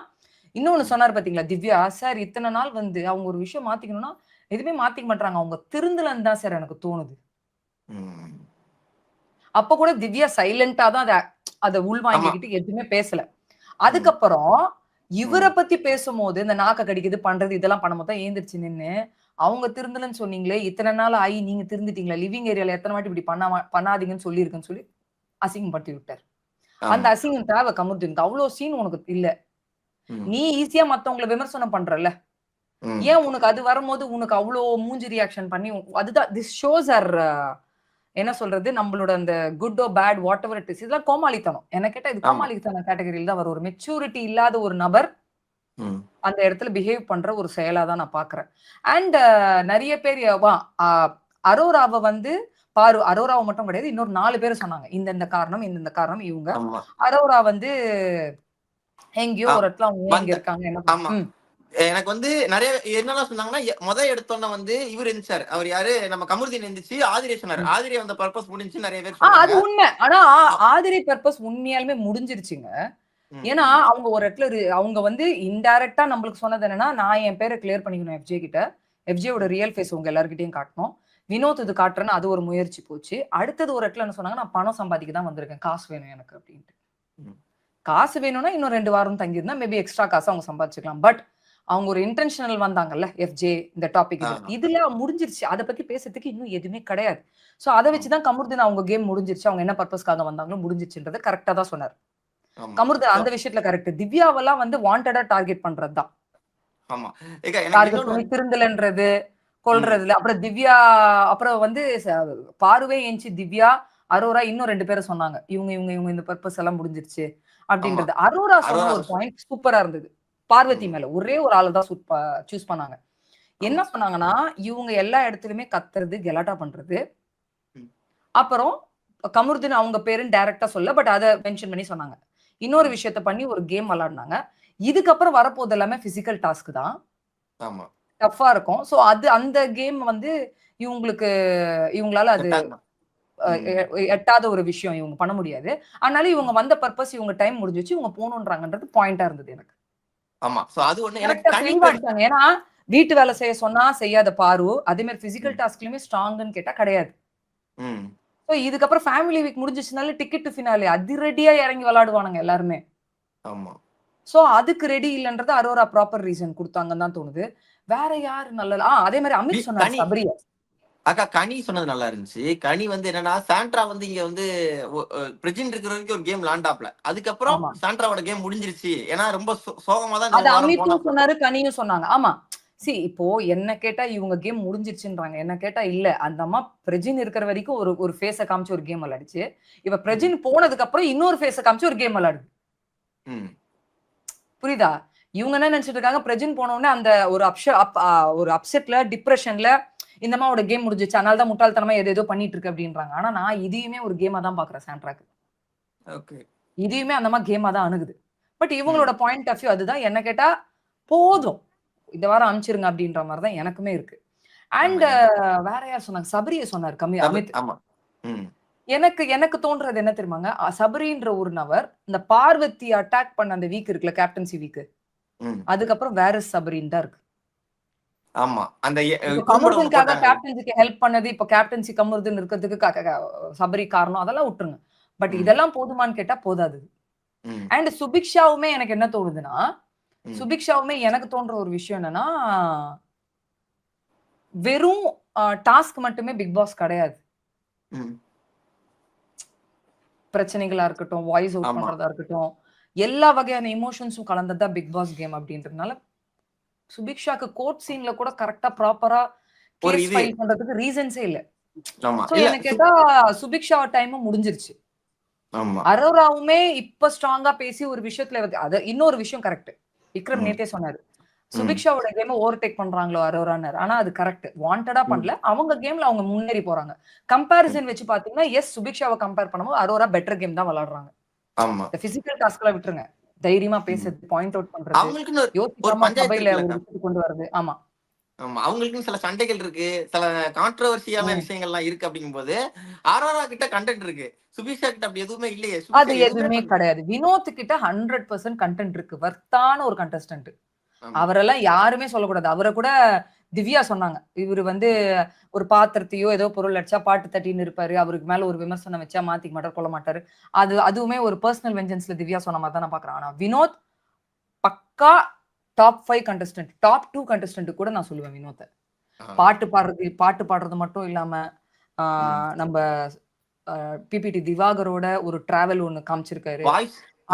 இன்னொன்னு சொன்னாரு பாத்தீங்களா திவ்யா, சார் இத்தன நாள் வந்து அவங்க ஒரு விஷயம் மாத்திக்கணும்னா, எதுவுமே மாத்திக்க மாட்றாங்க. அவங்க திருந்தலன்னு தான் சார் எனக்கு தோணுது. ம். அப்ப கூட திவ்யா சைலன்ட்டா தான் அத ஆமா. உள்வாங்கிக்கிட்டு எதுவுமே பேசல. ம். அதுக்கப்புறம் இவர ம். பத்தி பேசும்போது, இந்த நாக்க கடிக்குது, பண்றது இதெல்லாம் பண்ணும்போது தான் எழுந்திருச்சு நின்னு, அவங்க திருந்தலன்னு சொன்னீங்களே, இத்தன நாள் ஆயி நீங்க திருந்துட்டீங்களா? லிவிங் ஏரியால எத்தன வாட்டி இப்படி பண்ணாதீங்கன்னு சொல்லியிருக்கேன்னு சொல்லி அசிங்கப்படுத்தி விட்டாரு. அந்த ஆமா. அசிங்கம் தேவ கமருதீனுக்கு. அவ்ளோ சீன் உனக்கு இல்ல. ம். நீ ஈஸியா மத்தவங்கள விமர்சனம் பண்றல்ல. ம். ஏன் உனக்கு அது வரும்போது உனக்கு அவ்ளோ மூஞ்சி ரியாக்ஷன் பண்ணி அதுதான் திஸ் ஷோஸ் ஆர் என்ன சொல்றது? நம்மளோட அந்த good or bad whatever it is. இதெல்லாம் கோமாளித்தனம். என்ன கேட்டா இது ஆமா. கோமாளித்தனம் கேட்டகரியில தான் வரும். ஒரு மெச்சூரிட்டி இல்லாத ஒரு நபர் ம். அந்த இடத்துல பிஹேவ் பண்ற ஒரு செயலா தான் நான் பார்க்குறேன். அண்ட் நெறைய பேர் அ அரோராவ வந்து அரோராவ மட்டும் கிடையாது. இன்னொரு 4 பேர் சொன்னாங்க. இந்த காரணம், இந்த காரணம் இவங்க. ஆமா. அரோரா வந்து எங்கேயோ ஆ ஒரு இடத்துல அவங்க ஏன் இங்க வந்த இருக்காங்க? என்ன ஆமா. ம். எனக்கு வந்து நெறைய என்னலாம் சொன்னாங்கன்னா, எடுத்தோனே வந்து இவரு எந்திரிச்சாரு. அவரு யாரு? நம்ம கமருதீன் எந்திரிச்சு ஆதிரே சொன்னாரு. ம். ஆதிரே வந்த பர்ப்பஸ் முடிஞ்சுச்சுன்னு நெறைய பேர் சொன்னாங்க. அது உண்மை. ஆனா அ ஆதிரை பர்ப்பஸ் உண்மையாலுமே முடிஞ்சிருச்சுங்க. ம். ஏன்னா, ம். அவங்க ஒரு இடத்துல அவங்க வந்து இன்டைரக்ட்டா நம்மளுக்கு சொன்னது என்னன்னா, நான் என் பேர கிளியர் பண்ணிக்கணும் எஃப்ஜே கிட்ட. எஃப்ஜேவோட ம். ரியல் ஃபேஸ் உங்க எல்லார்கிட்டயும் காட்டணும். வினோத் இது காட்டுறேன்னு அது ஒரு முயற்சி போச்சு. அடுத்தது ஒரு இடத்துல என்ன சொன்னாங்க, நான் பணம் சம்பாதிக்க தான் வந்திருக்கேன். காசு வேணும் எனக்கு அப்டின்ட்டு. ம். காசு வேணும்னா இன்னும் 2 வாரம் தங்கியிருந்தா மேபி எக்ஸ்ட்ரா காசு அவங்க சம்பாதிச்சுக்கலாம். பட் அவங்க ஒரு இன்டென்ஷனல் வந்தாங்கல்ல எஃப்ஜே இந்த டாபிக் இது. ஆமா. இதுல முடிஞ்சிருச்சு. அத பத்தி பேசுறதுக்கு இன்னும் எதுவுமே கிடையாது. சோ அத ஆமா. வச்சு தான் கமருதீன் அவங்க கேம் முடிஞ்சிருச்சு. அவங்க என்ன பர்ப்பஸ்க்காக வந்தாங்களோ முடிஞ்சிருச்சுன்றத கரெக்ட்டா தான் சொன்னாரு. ஆமா. கமருதீன் சோ அந்த விஷயத்துல கரெக்ட். திவ்யாவெல்லாம் வந்து வாண்டடா டார்கெட் பண்றது தான். ஆமா. எனக்கு டார்கெட் இன்னொன்னு பண்ணி வந்து திருந்தலன்றது, ம். கொல்றதுல. அப்புறம் திவ்யா அப்புறம் வந்து பாருவே எந்திச்சு திவ்யா, அரோரா இன்னும் 2 பேர சொன்னாங்க. இவங்க இந்த பர்ப்பஸ் எல்லாம் முடிஞ்சிருச்சு ஆமா. அப்படின்றது. அரோரா சொன்ன அரோரா ஒரு பாயிண்ட் சூப்பரா இருந்தது. பார்வதி ம். மேல. ஒரே ஒரு ஆள தான் சூஸ் பண்ணாங்க. என்ன ஆமா. சொன்னாங்கன்னா, இவங்க எல்லா இடத்துலயுமே கத்துறது, கலாட்டா பண்றது. ம். அப்புறம் கமருதீன் அவங்க பேருன்னு டைரக்ட்டா சொல்லல. பட் அத மென்ஷன் பண்ணி சொன்னாங்க. இன்னொரு ம். விஷயத்த பண்ணி ஒரு கேம் விளையாடுனாங்க. இதுக்கப்புறம் வரப்போது எல்லாமே பிசிக்கல் டாஸ்க் தான். ஆமா. டஃப்பா இருக்கும். சோ அந்த கேம் வந்து இவங்களுக்கு இவங்களால அது செட் ஆகுமா? அ எ ம். எட்டாத ஒரு விஷயம். இவங்க பண்ண முடியாது. அதனால இவங்க வந்த பர்ப்பஸ் இவங்க டைம் முடிஞ்சிருச்சு. இவங்க போணுன்றாங்கன்றது பாயிண்ட்டா இருந்தது எனக்கு. ஆமா. சோ அது ஒண்ணு எனக்கு கரெக்ட்டா கனி பெரு தெளிவாயிட்டாங்க. ஏன்னா, வீட்டு வேலை செய்ய சொன்னா செய்யாத பாரு, அதே மாரி பிசிக்கல் ம். டாஸ்க்லயுமே ஸ்ட்ராங்குன்னு கேட்டா கிடையாது. ம். சோ இதுக்கப்புறம் ஃபேமிலி வீக் முடிஞ்சிச்சுனாலே டிக்கெட் டூ ஃபினாலே அதிரடியா இறங்கி விளையாடுவானுங்க எல்லாருமே. ஆமா. சோ அதுக்கு ரெடி இல்லன்றது அரோரா ப்ராப்பர் ரீசன் குடுத்தாங்கன்னு தான் தோணுது. வேற யாரு நல்ல அதே மாரி அமித் சொன்னாரு கனி சபரிய. கனி சொன்னது நல்லா இருந்துச்சு. கனி வந்து என்னன்னா, சாண்ட்ரா வந்து இங்க வந்து ஒ அ பிரெஜின் இருக்கிற வரைக்கும் ஒரு கேம் விளையாண்டாப்ல. அதுக்கப்புறம் ஆமா. சாண்ட்ராவோட கேம் முடிஞ்சிருச்சு. ஏன்னா ரொம்ப சோகமா தான் இந்த அது ஒரு வாரம் அமித்தும் போனாப்ல. சொன்னாரு, கனியும் சொன்னாங்க. ஆமா. இப்போ என்ன கேட்டா இவங்க கேம் முடிஞ்சிருச்சுன்றாங்க. என்ன கேட்டா இல்ல. அந்த அம்மா பிரஜின் இருக்கிற வரைக்கும் ஒரு ஒரு ஃபேஸ காமிச்சு ஒரு கேம் விளையாடுச்சு. இவ ம். பிரஜின் போனதுக்கு அப்புறம் இன்னொரு ஃபேஸ காமிச்சு ஒரு கேம் விளையாடுது. ம். புரியுதா? இவங்க என்ன நினைச்சிட்டு இருக்காங்க, பிரஜின் போன உடனே அந்த ஒரு ஒரு அப்செட்ல, டிப்ரஷன்ல இந்த அம்மாவோட கேம் முடிஞ்சிருச்சு. அதனால தான் முட்டாள்தனமா ஏதேதோ பண்ணிட்டு இருக்கு அப்டின்றாங்க. ஆனா நான் இதையுமே ஒரு கேமா தான் பார்க்குறேன் சாண்ட்ராக்கு. ஓகே. இதையுமே அந்த அம்மா கேமா தான் அணுகுது. பட் ம். இவங்களோட பாயிண்ட் ஆஃப் வியூ அதுதான். என்ன கேட்டா போதும். இந்த வாரம் அனுப்பிச்சிருங்க அப்டின்ற மாரி தான் எனக்குமே இருக்கு. ஆமா. அண்ட் வேற யார் சொன்னாங்க? சபரிய சொன்னாரு அமித். ஆமா. ம். எனக்கு எனக்கு தோன்றது என்ன தெரியுமாங்க? சபரின்ற ஒரு நபர் இந்த பார்வதி அட்டாக் பண்ண அந்த வீக் இருக்குல்ல கேப்டன்சி வீக். ம். அதுக்கப்புறம் வேர் இஸ் சபரின்னு தான் இருக்கு. ஆமா. அந்த இப்ப குறும்படம் ஒண்ணு கமருதீன்காக போட்டாங்கல்ல. கேப்டன்சிக்கு ஹெல்ப் பண்ணது, இப்ப கேப்டன்சி கமருதீன் இருக்கிறதுக்கு சபரி காரணம். அதெல்லாம் விட்டுருங்க. பட் ம். இதெல்லாம் போதுமான்னு கேட்டா போதாது. ம். அண்ட் சுபிக்ஷாவுமே எனக்கு என்ன தோணுதுன்னா, ம். சுபிக்ஷாவுமே எனக்கு தோன்ற ஒரு விஷயம் என்னன்னா, வெறும் டாஸ்க் மட்டுமே பிக் பாஸ் கிடையாது. ம். பிரச்சனைகளா இருக்கட்டும், வாய்ஸ் அவுட் ஆமா. பண்றதா இருக்கட்டும், எல்லா வகையான எமோஷன்ஸும் கலந்தது தான் பிக் பாஸ் கேம் அப்படின்றதுனால, சுபிக்ஷாக்கு கோர்ட் சீன்ல கூட கரெக்ட்டா ப்ராப்பரா ஒரு கேஸ் இது ஃபைல் பண்றதுக்கு ரீசன்ஸே இல்ல. ஆமா. சோ இல்ல என்ன கேட்டா சுபிக்ஷா டைமும் முடிஞ்சிருச்சு. ஆமா. அரோராவுமே இப்ப ஸ்ட்ராங்கா பேசி ஒரு விஷயத்துல இன்னொரு விஷயம் கரெக்ட். விக்ரம் ம். நேத்தே சொன்னாரு. சுபிக்ஷாவோட கேம் ஓவர்டேக் பண்றாங்களோ அரோரானர். ஆனா அது கரெக்ட். வாண்டடா பண்ணல. அவங்க கேம்ல அவங்க முன்னேறி போறாங்க. கம்பேரிசன் வச்சு பாத்தீங்கன்னா சுபிக்ஷாவை கம்பேர் பண்ணும்போது அரோரா பெட்டர் கேம் தான் விளையாடுறாங்க. ஆமா. இந்த பிசிக்கல் டாஸ்க் எல்லாம் விட்டுருங்க. தைரியமா பேசுறது, பாயிண்ட் அவுட் பண்றது, அவங்களுக்குன்னு ஒரு யோசிக்காம பஞ்சாயத்து சபையில ஒரு இருக்குல்லக்கா. விஷயத்தை கொண்டு வருது. ஆமா. ஆமா. அவங்களுக்குன்னு சில சண்டைகள் இருக்கு. சில கான்ட்ரோவர்சியான விஷயங்கள்லாம் இருக்கு அப்படிங்கும்போது, ஆரோரா கிட்ட கண்டென்ட் இருக்கு. சுபிக்ஷா கிட்ட அப்படி எதுவுமே இல்லையே. அது சுபிக்ஷா எதுவுமே எதுவுமே பண்ணல. கிடையாது. வினோத் கிட்ட 100% கண்டென்ட் இருக்கு. வர்த்தான ஒரு கண்டஸ்டன்ட். ஆமா. அவரெல்லாம் யாருமே சொல்லக்கூடாது. அவரை கூட திவ்யா சொன்னாங்க. இவரு வந்து ஒரு பாத்திரத்தையோ ஏதோ பொருள் அடிச்சா பாட்டு தட்டின்னு இருப்பாரு. அவருக்கு மேல ஒரு விமர்சனம் வச்சா மாத்திக்க மாட்டாரு, கொள்ள மாட்டாரு. அதுவுமே ஒரு பர்சனல் வெஞ்சன்ஸ்ல திவ்யா சொன்ன மாதிரி தான் நான் பாக்குறேன். ஆனா வினோத் பக்கா டாப் 5 கண்டஸ்டன்ட், டாப் 2 கண்டஸ்டன்ட் கூட நான் சொல்லுவேன் வினோத்த. பாட்டு பாடுறது மட்டும் இல்லாம நம்ம பிபிடி திவாகரோட ஒரு டிராவல் ஒண்ணு காமிச்சிருக்காரு.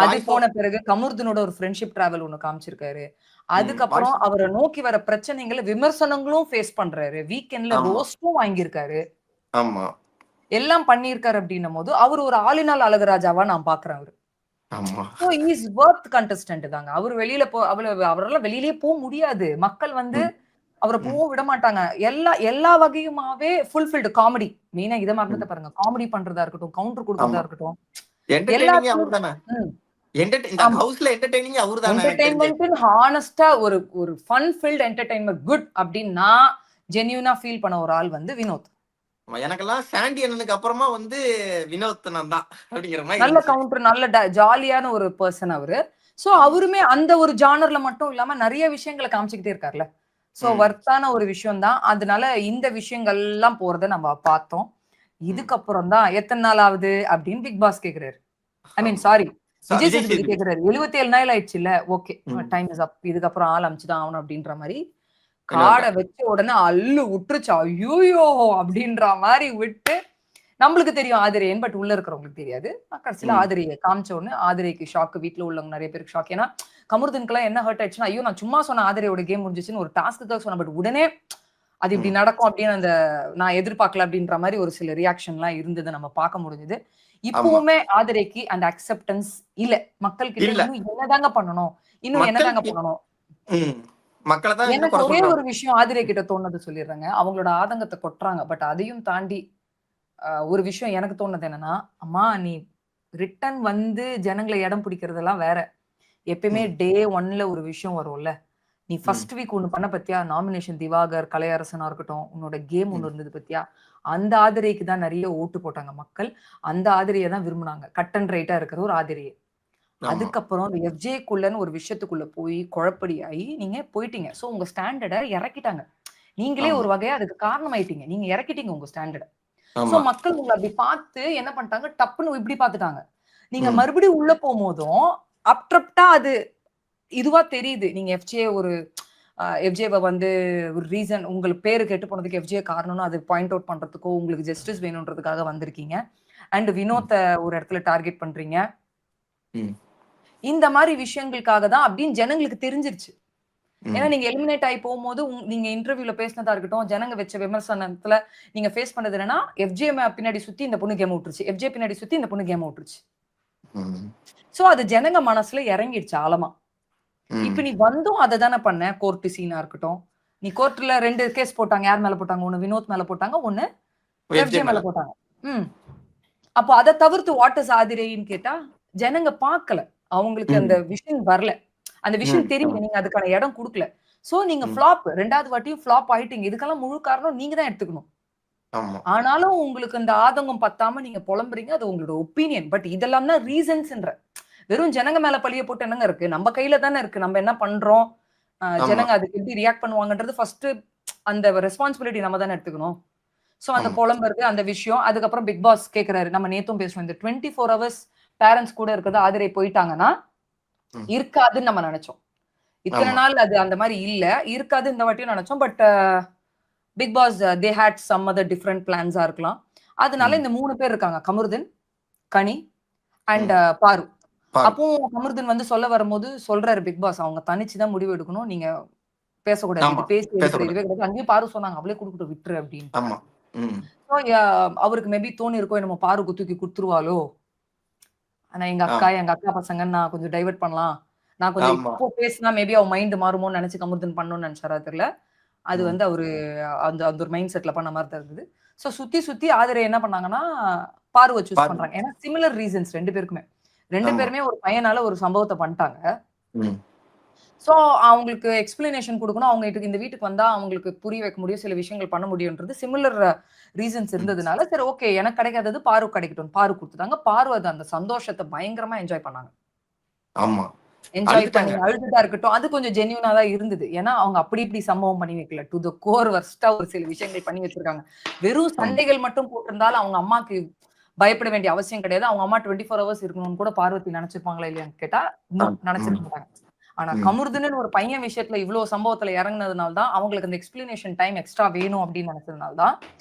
அது போன பிறகு கமுர்தனோட ஒரு ஃப்ரெண்ட்ஷிப் டிராவல் ஒண்ணு காமிச்சிருக்காரு. அதுக்கப்புறம் அவரை நோக்கி வர பிரச்சனைகளை விமர்சனங்களும் ஃபேஸ் பண்றாரு. வீக்கெண்ட்ல ரோஸ்டும் வாங்கியிருக்காரு. ஆமா. எல்லாம் பண்ணியிருக்காரு அப்படின்னும் போது அவர் ஒரு ஆளினால் அழகராஜாவா நான் பாக்குறேன் அவரு. ஆமா. So he is worth contestant தாங்க. அவர் வெளியில அவரால வெளியிலேயே போக முடியாது. மக்கள் வந்து அவரை போக விட மாட்டாங்க. எல்லா வகையுமாவே ஃபுல்ஃபில்டு காமெடி. மெயினா இத மறந்துட்ட பாருங்க. காமெடி பண்றதா இருக்கட்டும், கவுண்டர் கொடுக்கறதா இருக்கட்டும். என்டர்டெய்னிங் அவர்தானே. ம். இந்த ஹவுஸ்ல என்டர்டெய்னிங் அவர்தானே. என்டர்டெயின்மென்ட் ஹானஸ்டா ஒரு ஃபன் ஃபில்ட் என்டர்டெயின்மென்ட் குட் அப்படின்னா ஜென்யூனா ஃபீல் பண்ண ஒரு ஆள் வந்து வினோத். எனக்கெல்லாம் சாண்டி அண்ணனுக்கு அப்புறமா வந்து வினோத் தான் அப்படிங்கிற மாதிரி. நல்ல கவுண்டர், நல்ல ஜாலியான ஒரு பர்சன் அவரு. சோ அவருமே அந்த ஒரு ஜானர்ல மட்டும் இல்லாம நிறைய விஷயங்களை காமிச்சுக்கிட்டே இருக்காருல்ல. சோ வர்த்தான ஒரு விஷயம் தான். அதனால இந்த விஷயங்கள் எல்லாம் போறத நம்ம பார்த்தோம். இதுக்கப்புறம் தான் எத்தனை நாள் ஆகுது அப்படின்னு பிக் பாஸ் கேக்குறாரு. ஐ மீன் சாரி, விஜய் சேதுபதி கேக்குறாரு. 77 நாள் ஆயிடுச்சு இல்ல, ஓகே டைம் இஸ் அப், இதுக்கப்புறம் ஆள் அமைச்சுதான் ஆகணும் அப்படின்ற மாதிரி காடை வச்ச உடனே அள்ளு விட்டுருச்சு. ஐயோயோ அப்படின்ற மாதிரி விட்டு நம்மளுக்கு தெரியும் ஆதிரியன், பட் உள்ள இருக்கிறவங்களுக்கு தெரியாது. கடைசியில ஆதிரியை காமிச்ச உடனே ஆதிரைக்கு ஷாக்கு, வீட்டுல உள்ளவங்க நிறைய பேருக்கு ஷாக். ஏன்னா கமருதனுக்குலாம் என்ன ஹர்ட் ஆயிடுச்சுன்னா, ஐயோ நான் சும்மா சொன்ன ஆதிரையோட கேம் முடிஞ்சிச்சுன்னு ஒரு டாஸ்க்குக்காக சொன்னேன், பட் உடனே அது இப்படி நடக்கும் அப்படின்னு அந்த நான் எதிர்பார்க்கல அப்படின்ற மாதிரி ஒரு சில ரியாக்ஷன் எல்லாம் இருந்தது, நம்ம பார்க்க முடிஞ்சது. இப்பவுமே ஆதிரைக்கு அந்த அக்செப்டன்ஸ் இல்ல மக்கள் கிட்ட. இன்னும் என்னதாங்க பண்ணணும், இன்னும் என்னதாங்க பண்ணணும். எனக்கு ஒரே ஒரு விஷயம் ஆதிரை கிட்ட தோணுது சொல்லிடுறேங்க. அவங்களோட ஆதங்கத்தை கொட்டுறாங்க, பட் அதையும் தாண்டி ஒரு விஷயம் எனக்கு தோணுது என்னன்னா, அம்மா நீ ரிட்டன் வந்து ஜனங்களை இடம் பிடிக்கிறதெல்லாம் வேற. எப்பயுமே டே 1ல ஒரு விஷயம் வரும்ல. நீ ஃபர்ஸ்ட் வீக் ஒண்ணு பண்ண பத்தியா, நாமினேஷன் திவாகர், கலையரசனா இருக்கட்டும், உன்னோட கேம் ஒண்ணு இருந்தது பத்தியா, அந்த ஆதிரைக்கு தான் நிறைய ஓட்டு போட்டாங்க மக்கள். அந்த ஆதிரையை தான் விரும்புனாங்க. கட் அண்ட் ரைட்டா இருக்கிற ஒரு ஆதிரையை. அதுக்கப்புறம் அந்த எஃப்ஜேக்குள்ளன்னு ஒரு விஷயத்துக்குள்ள போய் குழப்படி ஆகி நீங்க போயிட்டீங்க. சோ உங்க ஸ்டாண்டர்டை இறக்கிட்டாங்க. நீங்களே ஒரு வகையா அதுக்கு காரணம் ஆயிட்டீங்க. நீங்க இறக்கிட்டீங்க உங்க ஸ்டாண்டர்டை. சோ மக்கள் உங்களை அப்படி பார்த்து என்ன பண்ணிட்டாங்க, டப்புன்னு இப்படி பார்த்துட்டாங்க. நீங்க மறுபடியும் உள்ள போகும்போதும் அப்ட்ரப்டா அது இதுவா தெரியுது. நீங்க எஃப்ஜேவை வந்து ஒரு ரீசன், உங்களுக்கு பேரு கெட்டு போனதுக்கு எஃப்ஜே காரணம்னு அது பாயிண்ட் அவுட் பண்றதுக்கோ உங்களுக்கு ஜஸ்டிஸ் வேணும்ன்றதுக்காக வந்திருக்கீங்க. அண்ட் வினோத்தை ஒரு இடத்துல டார்கெட் பண்றீங்க. இந்த மாதிரி விஷயங்களுக்காக தான் அப்படின்னு ஜனங்களுக்கு தெரிஞ்சிருச்சு. ஏன்னா நீங்க எலிமினேட் ஆகி போகும்போது நீங்க இன்டர்வியூல பேசினதா இருக்கட்டும், ஜனங்க வச்ச விமர்சனத்துல நீங்க ஃபேஸ் பண்ணது என்னன்னா, எஃப்ஜே பின்னாடி சுத்தி இந்த பொண்ணு கேம் விட்டுருச்சு, எஃப்ஜே பின்னாடி சுத்தி இந்த பொண்ணு கேம் விட்டுருச்சு. சோ அது ஜனங்க மனசுல இறங்கிடுச்சு ஆழமா. இப்ப நீ வந்தும் அதை தானே பண்ண. கோர்ட் சீனா இருக்கட்டும், நீ கோர்ட்ல 2 கேஸ் போட்டாங்க. யார் மேல போட்டாங்க? ஒண்ணு வினோத் மேல போட்டாங்க, ஒண்ணு எஃப்ஜே மேல போட்டாங்க. அப்போ அதை தவிர்த்து வாட் இஸ் ஆதிரைன்னு கேட்டா ஜனங்க பார்க்கல. அவங்களுக்கு அந்த விஷன் வரல, அந்த விஷயம் தெரியுது, நீங்க அதுக்கான இடம் கொடுக்கல. சோ நீங்க ஃபிளாப், 2வது வாட்டியும் ஃபிளாப் ஆயிட்டீங்க. இதுக்கெல்லாம் முழு காரணம் நீங்க தான் எடுத்துக்கணும். ஆனாலும் உங்களுக்கு அந்த ஆதங்கம் பத்தாம நீங்க புலம்புறீங்க. அது உங்களோட ஒப்பீனியன். பட் இதெல்லாம் தான் ரீசன்ஸ்ன்ற. வெறும் ஜனங்க மேல பழிய போட்டு என்னங்க இருக்கு? நம்ம கையில தானே இருக்கு. நம்ம என்ன பண்றோம், ஜனங்க அதுக்கு எப்படி ரியாக்ட் பண்ணுவாங்கன்றது ஃபர்ஸ்ட் அந்த ரெஸ்பான்சிபிலிட்டி நம்ம தானே எடுத்துக்கணும். சோ அந்த புலம்புறது அந்த விஷயம். அதுக்கப்புறம் பிக் பாஸ் கேக்குறாரு, நம்ம நேத்தும் பேசுவோம், இந்த 24 hours பேரண்ட்ஸ் கூட இருக்கிறது ஆதிரை போயிட்டாங்கன்னா இருக்காதுன்னு நம்ம நினைச்சோம். இத்தனை நாள் அது அந்த மாதிரி இல்ல, இருக்காது இந்த வாட்டியும் நினைச்சோம். But Bigg Boss they had some other different பிளான்ஸா இருக்கலாம். அதனால இந்த 3 பேர் இருக்காங்க, கமருதன், கனி அண்ட் பாரு. அப்போ கமருதன் வந்து சொல்ல வரும்போது சொல்றாரு பிக் பாஸ், அவங்க தனிச்சுதான் முடிவு எடுக்கணும், நீங்க பேசக்கூடாது, பேசி இதுவே கிடையாது. அங்கேயும் பாரு சொன்னாங்க, அவளே குடுக்கட்டும் விட்டுரு அப்படின்னு. அவருக்கு மேபி தோணி இருக்கோ நம்ம பாருக்கு தூக்கி குடுத்துருவாளோ, ஆனா எங்க அக்கா பசங்க நான் கொஞ்சம் டைவர்ட் பண்ணலாம், நான் கொஞ்சம் ஆமா. இப்போ பேசினா மேபி அவ மைண்ட் மாறுமோன்னு நினைச்சு கமருதன் பண்ணணும்னு நினைச்சாரா தெரியல. அது வந்து அவரு அந்த அந்த ஒரு மைண்ட் செட்ல பண்ண மாதிரி தான் இருந்தது. சோ சுத்தி ஆதிரை என்ன பண்ணாங்கன்னா பார்வை சூஸ் பாரு. பண்றாங்க. ஏன்னா சிமிலர் ரீசன்ஸ் 2 பேருக்குமே. 2 ஆமா. பேருமே ஒரு பையனால ஒரு சம்பவத்த பண்ணிட்டாங்க. ம். சோ அவங்களுக்கு எக்ஸ்பிளனேஷன் குடுக்கணும். அவங்க இந்த வீட்டுக்கு வந்தா அவங்களுக்கு புரிய வைக்க முடியும். சில விஷயங்கள் பண்ண முடியும்ன்றது சிமிலர் ரீசன்ஸ் இருந்ததுனால, சரி ஓகே எனக்கு கிடைக்காதது பாருக்கு கிடைக்கட்டும். பாரு குடுத்துட்டாங்க. பாரு அது அந்த சந்தோஷத்த பயங்கரமா என்ஜாய் பண்ணாங்க. ஆமா. என்ஜாய் பண்ணி அழுதுட்டாங்க. அழுதுட்டா இருக்கட்டும். அது கொஞ்சம் ஜென்யூனா தான் இருந்தது. ஏன்னா அவங்க அப்படி இப்படி சம்பவம் பண்ணி வைக்கல. டு த கோர் வொர்ஸ்ட்டா ஒரு சில விஷயங்கள் பண்ணி வச்சிருக்காங்க. வெறும் ஆமா. சண்டைகள் மட்டும் போட்டிருந்தாலும் அவங்க அம்மாக்கு பயப்பட வேண்டிய அவசியம் கிடையாது. அவங்க அம்மா 24 ஹவர்ஸ் இருக்கணும்னு கூட பார்வதி நினைச்சிருப்பாங்களா இல்லையான்னு கேட்டா, நினைச்சிருக்க மாட்டாங்க. ஆனா ம். கமருதுன்னு ஒரு பையன் விஷயத்துல இவ்ளோ சம்பவத்துல இறங்குனதுனால தான் அவங்களுக்கு அந்த எக்ஸ்பிளனேஷன் டைம் எக்ஸ்ட்ரா வேணும் அப்படின்னு நினைச்சதுனால தான்,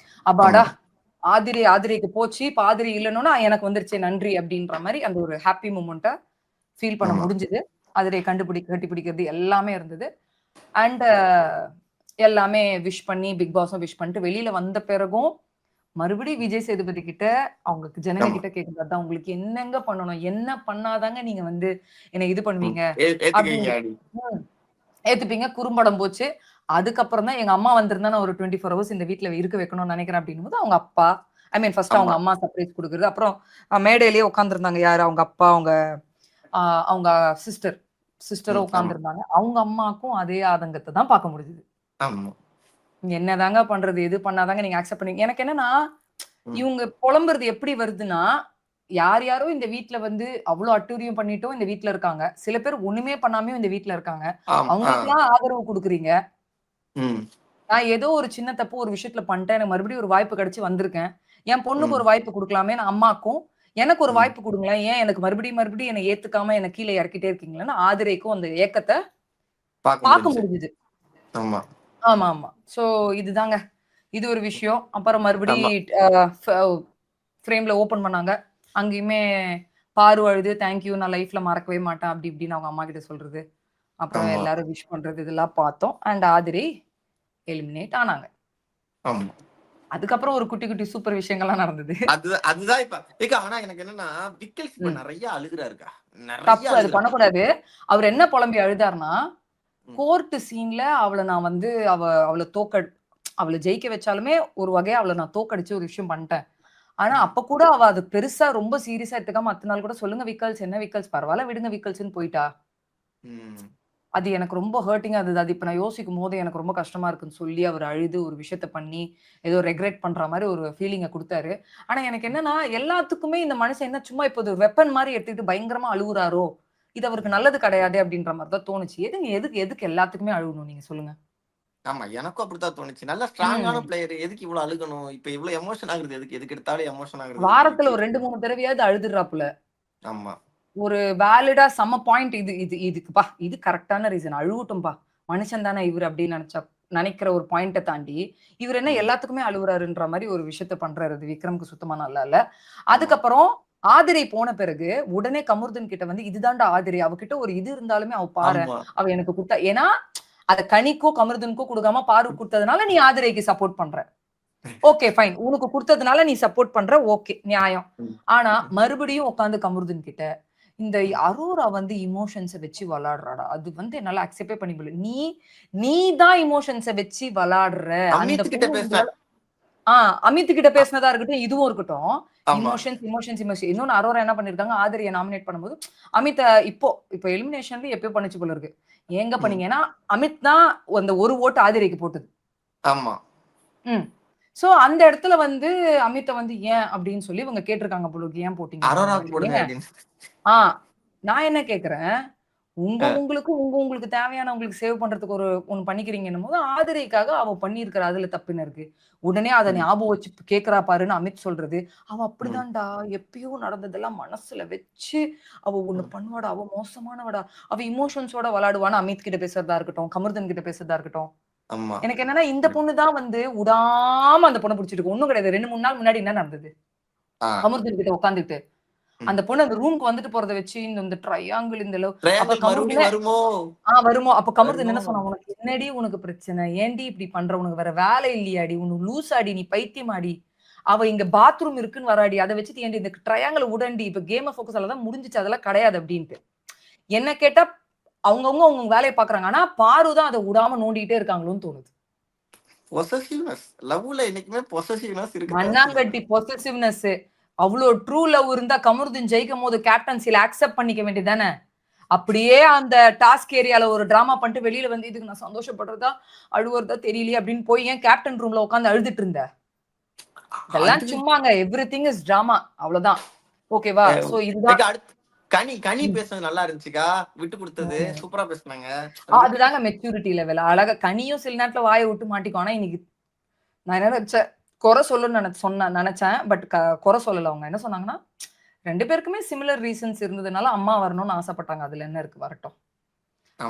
அப்பாடா ஆதிரைக்கு போச்சு. இப்ப ஆதிரை இல்லைன்னா எனக்கு வந்துருச்சு நன்றி அப்படின்ற மாதிரி அந்த ஒரு ஹாப்பி மூமெண்ட்ட ஃபீல் பண்ண ஆமா. முடிஞ்சது. அதிரை கட்டிப்பிடிக்கிறது எல்லாமே இருந்தது. அண்ட் எல்லாமே விஷ் பண்ணி பிக் பாஸும் விஷ் பண்ணிட்டு வெளியில வந்த பிறகும் மறுபடியும் விஜய் சேதுபதி கிட்ட அவங்க ஜனங்க ஆமா. கிட்ட கேக்குறது அதான் உங்களுக்கு என்னங்க பண்ணணும்? என்ன பண்ணாதாங்க நீங்க வந்து என்ன இது ம். பண்ணுவீங்க? ஏத்துக்கங்க அப்படின்னு அடி. ஏத்துப்பீங்க. குறும்படம் போச்சு. அதுக்கப்புறம் தான் எங்க அம்மா வந்திருந்தா நான் ஒரு 24 ஹவர்ஸ் இந்த வீட்ல இருக்க வைக்கணும்னு நினைக்கிறேன் அப்படின்னும்போது அவங்க அப்பா ஃபர்ஸ்ட் அவங்க ஆமா. அம்மா சர்ப்ரைஸ் குடுக்குறது. அப்புறம் மேடையிலேயே உட்கார்ந்திருந்தாங்க யாரு? அவங்க அப்பா, அவங்க சிஸ்டரும் ஆமா. உட்கார்ந்திருந்தாங்க. அவங்க அம்மாக்கும் அதே ஆதங்கத்த தான் பார்க்க முடிஞ்சது. ஆமா. என்னதாங்க பண்றது? எது பண்ணாதாங்க நீங்க அக்செப்ட் பண்ணீங்க? எனக்கு என்னன்னா, ம். இவங்க புலம்புறது எப்படி வருதுன்னா, யாரோ இந்த வீட்ல வந்து அவ்ளோ அட்டூழியம் பண்ணிட்டும் இந்த வீட்ல இருக்காங்க. சில பேர் ஒண்ணுமே பண்ணாமயும் இந்த வீட்ல இருக்காங்க. ஆ. அவங்களுக்கெல்லாம் ஆதரவு குடுக்குறீங்க. ம். நான் ஏதோ ஒரு சின்ன தப்பு ஒரு விஷயத்துல பண்ணிட்டேன். எனக்கு மறுபடியும் ஒரு வாய்ப்பு கிடைச்சு வந்திருக்கேன். என் பொண்ணுக்கு ம். ஒரு வாய்ப்பு குடுக்கலாமேன்னு அம்மாக்கும், எனக்கு ஒரு ம். வாய்ப்பு குடுங்களேன். ஏன் எனக்கு மறுபடியும் என்ன ஏத்துக்காம என்ன கீழ இறக்கிட்டே இருக்கீங்களேன்னு ஆதிரைக்கும் அந்த ஏக்கத்த பார்க்க பார்க்க முடிஞ்சுச்சு. முடிஞ்சது. ஆமா. ஆமா. சோ இதுதாங்க. இது ஒரு விஷயம். அப்புறம் மறுபடி ஆமா. அ ஃப ஃப்ரேம்ல ஓப்பன் பண்ணாங்க. அங்கேயுமே பாரு அழுது தேங்க் யூ நான் லைஃப்ல மறக்கவே மாட்டேன். அப்படி இப்படின்னு அவங்க அம்மா கிட்ட சொல்றது. அப்புறம் ஆமா. எல்லாரும் விஷ் பண்றது இதெல்லாம் பார்த்தோம். அண்ட் ஆதிரை எலிமினேட் ஆனாங்க. ஆமா. அதுக்கப்புறம் ஒரு குட்டி குட்டி சூப்பர் விஷயங்கள்லாம் நடந்தது. அதுதான் இப்ப ஆனா எனக்கு என்னன்னா விக்கல்ஸ் இப்ப ம். நெறைய அழுகுறாருக்கா. நெறைய தப்பு அது அழுகுறாரு. பண்ணக்கூடாது. அவர் என்ன புலம்பி அழுதாருன்னா, ம். கோர்ட் சீன்ல அவள நான் வந்து அவள அவள ஜெயிக்க வச்சாலுமே ஒரு வகையா அவள நான் தோற்கடிச்சு ஒரு விஷயம் பண்ணிட்டேன். ஆனா, ம். அப்ப கூட அவ அது பெருசா ரொம்ப சீரியஸா எடுத்துக்காம அடுத்த நாள் கூட சொல்லுங்க விக்கல்ஸ் என்ன விக்கல்ஸ் பரவால்ல விடுங்க விக்கல்ஸ்ன்னு போயிட்டா. ம். அது எனக்கு ரொம்ப ஹர்ட்டிங்கா இருந்தது. அது இப்ப நான் யோசிக்கும்போது எனக்கு ரொம்ப கஷ்டமா இருக்குன்னு சொல்லி அவர் அழுது ஒரு விஷயத்த பண்ணி, ஏதோ ரெக்ரெட் பண்ற மாரி ஒரு ஃபீலிங்க குடுத்தாரு. ஆனா எனக்கு என்னன்னா, எல்லாத்துக்குமே இந்த மனுஷன் என்ன சும்மா இப்போ ஒரு வெப்பன் மாரி எடுத்துக்கிட்டு பயங்கரமா அழுவுறாரோ! இது அவருக்கு நல்லது கிடையாதே! அப்டின்ற மாரி தான் தோணுச்சு. எதுக்கு எல்லாத்துக்குமே அழுவணும் நீங்க சொல்லுங்க? ஆமா. எனக்கும் அப்படித்தான் தோணுச்சு. நல்ல ஸ்ட்ராங்கான ம். பிளேயர். எதுக்கு இவ்வளவு அழுகணும்? இப்ப இவ்வளவு எமோஷன் ஆகுறது எதுக்கு? எதுக்கு எடுத்தாலும் எமோஷன் ஆகுறது எதுக்கு வாரத்துல ஒரு விக்கி? 2, 3 தடவையாவது அழுதுறாப்புல. ஆமா. ஒரு வேலிடா செம்ம பாயிண்ட் இதுக்குப்பா. இது கரெக்ட்டான ரீசன். அழுவட்டும்பா. மனுஷன் தானே இவரு அப்படின்னு நெனைக்கிற ஒரு பாயிண்ட்ட தாண்டி, இவரு என்ன ம். எல்லாத்துக்குமே அழுவுறாருன்ற மாரி ஒரு விஷயத்த பண்றாரு. அது விக்ரம்க்கு சுத்தமா நல்லா இல்ல. ஆமா. அதுக்கப்புறம் ஆதிரை போன பிறகு, உடனே கமருதன் கிட்ட வந்து இதுதான்டா ஆதிரை. அவகிட்ட ஒரு இது இருந்தாலுமே அவ பாரேன். ஆமா. அவ எனக்கு குடுத்தா ஏன்னா, அத கனிக்கோ, கமருதனுக்கோ குடுக்காம பாருக்கு குடுத்ததுனால நீ ஆதிரைக்கு சப்போர்ட் பண்ற. Okay fine. உனக்கு குடுத்ததுனால நீ சப்போர்ட் பண்ற. ஓகே நியாயம். ம். ஆனா, மறுபடியும் உட்கார்ந்து கமருதீன் கிட்ட, இந்த ம். அரோரா வந்து எமோஷன்ஸ வச்சு விளையாடுறாடா. அது வந்து என்னால அக்செப்டே பண்ண முடியல. நீ தான் எமோஷன்ஸ வச்சு விளையாடுற. அந்த அமித் கிட்ட பொண்ணு பேசினேன். உங்களால அமித் கிட்ட பேசினதா இருக்கட்டும், இதுவும் இருக்கட்டும். ஆமா. எமோஷன்ஸ். இன்னொன்னு அரோரா என்ன பண்ணிருக்காங்க, ஆதிரிய நாமினேட் பண்ணும்போது, அமித்த இப்போ எலிமினேஷன்ல எப்பயோ பண்ணுச்சு போல இருக்கு. எங்க ம். பண்ணீங்க? ஏன்னா, அமித் தான் அந்த ஒரு ஓட்டு ஆதிரைக்கு போட்டது. ஆமா. ம். சோ அந்த இடத்துல வந்து அமித்த வந்து ஏன் அப்படின்னு சொல்லி இவங்க கேட்டிருக்காங்க போல இருக்கு. ஏன் போட்டீங்க அப்படின்ற அரோராக்கு மாரி. போடுங்க ஏங்க அப்படின்னு. ஆ நான் என்ன கேட்கிறேன், அ. உங்களுக்கு தேவையானவங்களுக்கு சேவ் பண்றதுக்கு ஒண்ணு பண்ணிக்கிறீங்கன்னும்போது, ஆதிரைக்காக அவ பண்ணியிருக்கிறா. அதுல தப்பு என்ன இருக்கு? உடனே அத ம். ஞாபகம் வச்சு கேட்கிறா பாருன்னு அமித் சொல்றது. அவ ம். அப்படிதான்டா. எப்பயோ நடந்ததெல்லாம் மனசுல வச்சு அவ ஒண்ணு ம். பண்ணுவாடா. அவ மோசமானவடா. அவ எமோஷன்ஸோட விளையாடுவான்னு அமித் கிட்ட பேசுறதா இருக்கட்டும், கமருதன் கிட்ட பேசுறதா இருக்கட்டும். ஆமா. எனக்கு என்னன்னா, இந்த பொண்ணு தான் வந்து உடாம அந்த பொண்ண புடிச்சிட்டு இருக்கு. ஒண்ணும் கிடையாது. 2, 3 நாள் முன்னாடி என்ன நடந்தது? ஆ. கமருதீன் கிட்ட உட்கார்ந்துட்டு, ம். அந்த பொண்ணு அந்த ரூம்க்கு வந்துட்டு போறத வச்சு, இந்த ட்ரையாங்கிள் இந்த லவ் அப்ப ட்ரையாங்கிள் மறுபடியும் கமருதீனே வருமோ? வருமோ! அப்ப கமருதீன் வருமோ? என்ன சொன்னா? உனக்கு பிரச்சனை? ஏன்டி இப்படி பண்ற? உனக்கு வேற வேலை இல்லையாடி? உனக்கு லூசாடி? நீ பைத்தியமாடி? அவ இங்க பாத்ரூம் இருக்குன்னு வராடி. அத வச்சுட்டு ஏன்டி இந்த ட்ரையாங்கிள உடேன்டி. இப்ப கேம் ஆஃப் ஃபோக்கஸ்ல தான் முடிஞ்சுச்சு. அதெல்லாம் கிடையாது அப்டின்ட்டு. என்ன கேட்டா அவங்கவுங்க அவங்க வேலையை பாக்குறாங்க. ஆனா பாரு தான் அதை விடாம நோண்டிட்டே இருக்காங்களோன்னு தோணுது. பொசசிவ்னஸ் லவ்ல என்னைக்குமே பொசசிவ்னஸ் இருக்கதான் செய்யும். மண்ணாங்கட்டி பொசசிவ்னஸ். அவ்வளோ ட்ரூ லவ் இருந்தா கமருதீன் ஜெயிக்கும் போது கேப்டன்சில அக்செப்ட் பண்ணிக்க வேண்டியதானே. அப்படியே அந்த டாஸ்க் ஏரியால ஒரு டிராமா பண்ணிட்டு வெளியில வந்து இதுக்கு நான் சந்தோஷப்படுறதா அழுவுறதா தெரியலையே அப்படின்னு போய் ஏன் கேப்டன் ரூம்ல உட்காந்து அழுதுட்டு இருந்த? இதெல்லாம் அது சும்மாங்க. Everything is drama. அவ்வளவுதான். ஓகேவா? சோ இதுதான். அடுத்து கனி பேசுனது நல்லா இருந்துச்சுக்கா. விட்டு கொடுத்தது சூப்பரா பேசுனாங்க. அதுதாங்க மெச்சூரிட்டி லெவல். அழகா கனியும் சில நேரத்துல வாயை விட்டு மாட்டிக்கும். ஆனா இன்னைக்கு நான் என்ன நினைச்சேன், குறை சொல்லணும்னு நினைச்சேன். பட் குறை சொல்லல. அவங்க என்ன சொன்னாங்கன்னா, 2 பேருக்குமே சிமிலர் ரீசன்ஸ் இருந்ததுனால அம்மா வரணும்னு ஆசைப்பட்டாங்க. அதுல என்ன இருக்கு, வரட்டும்.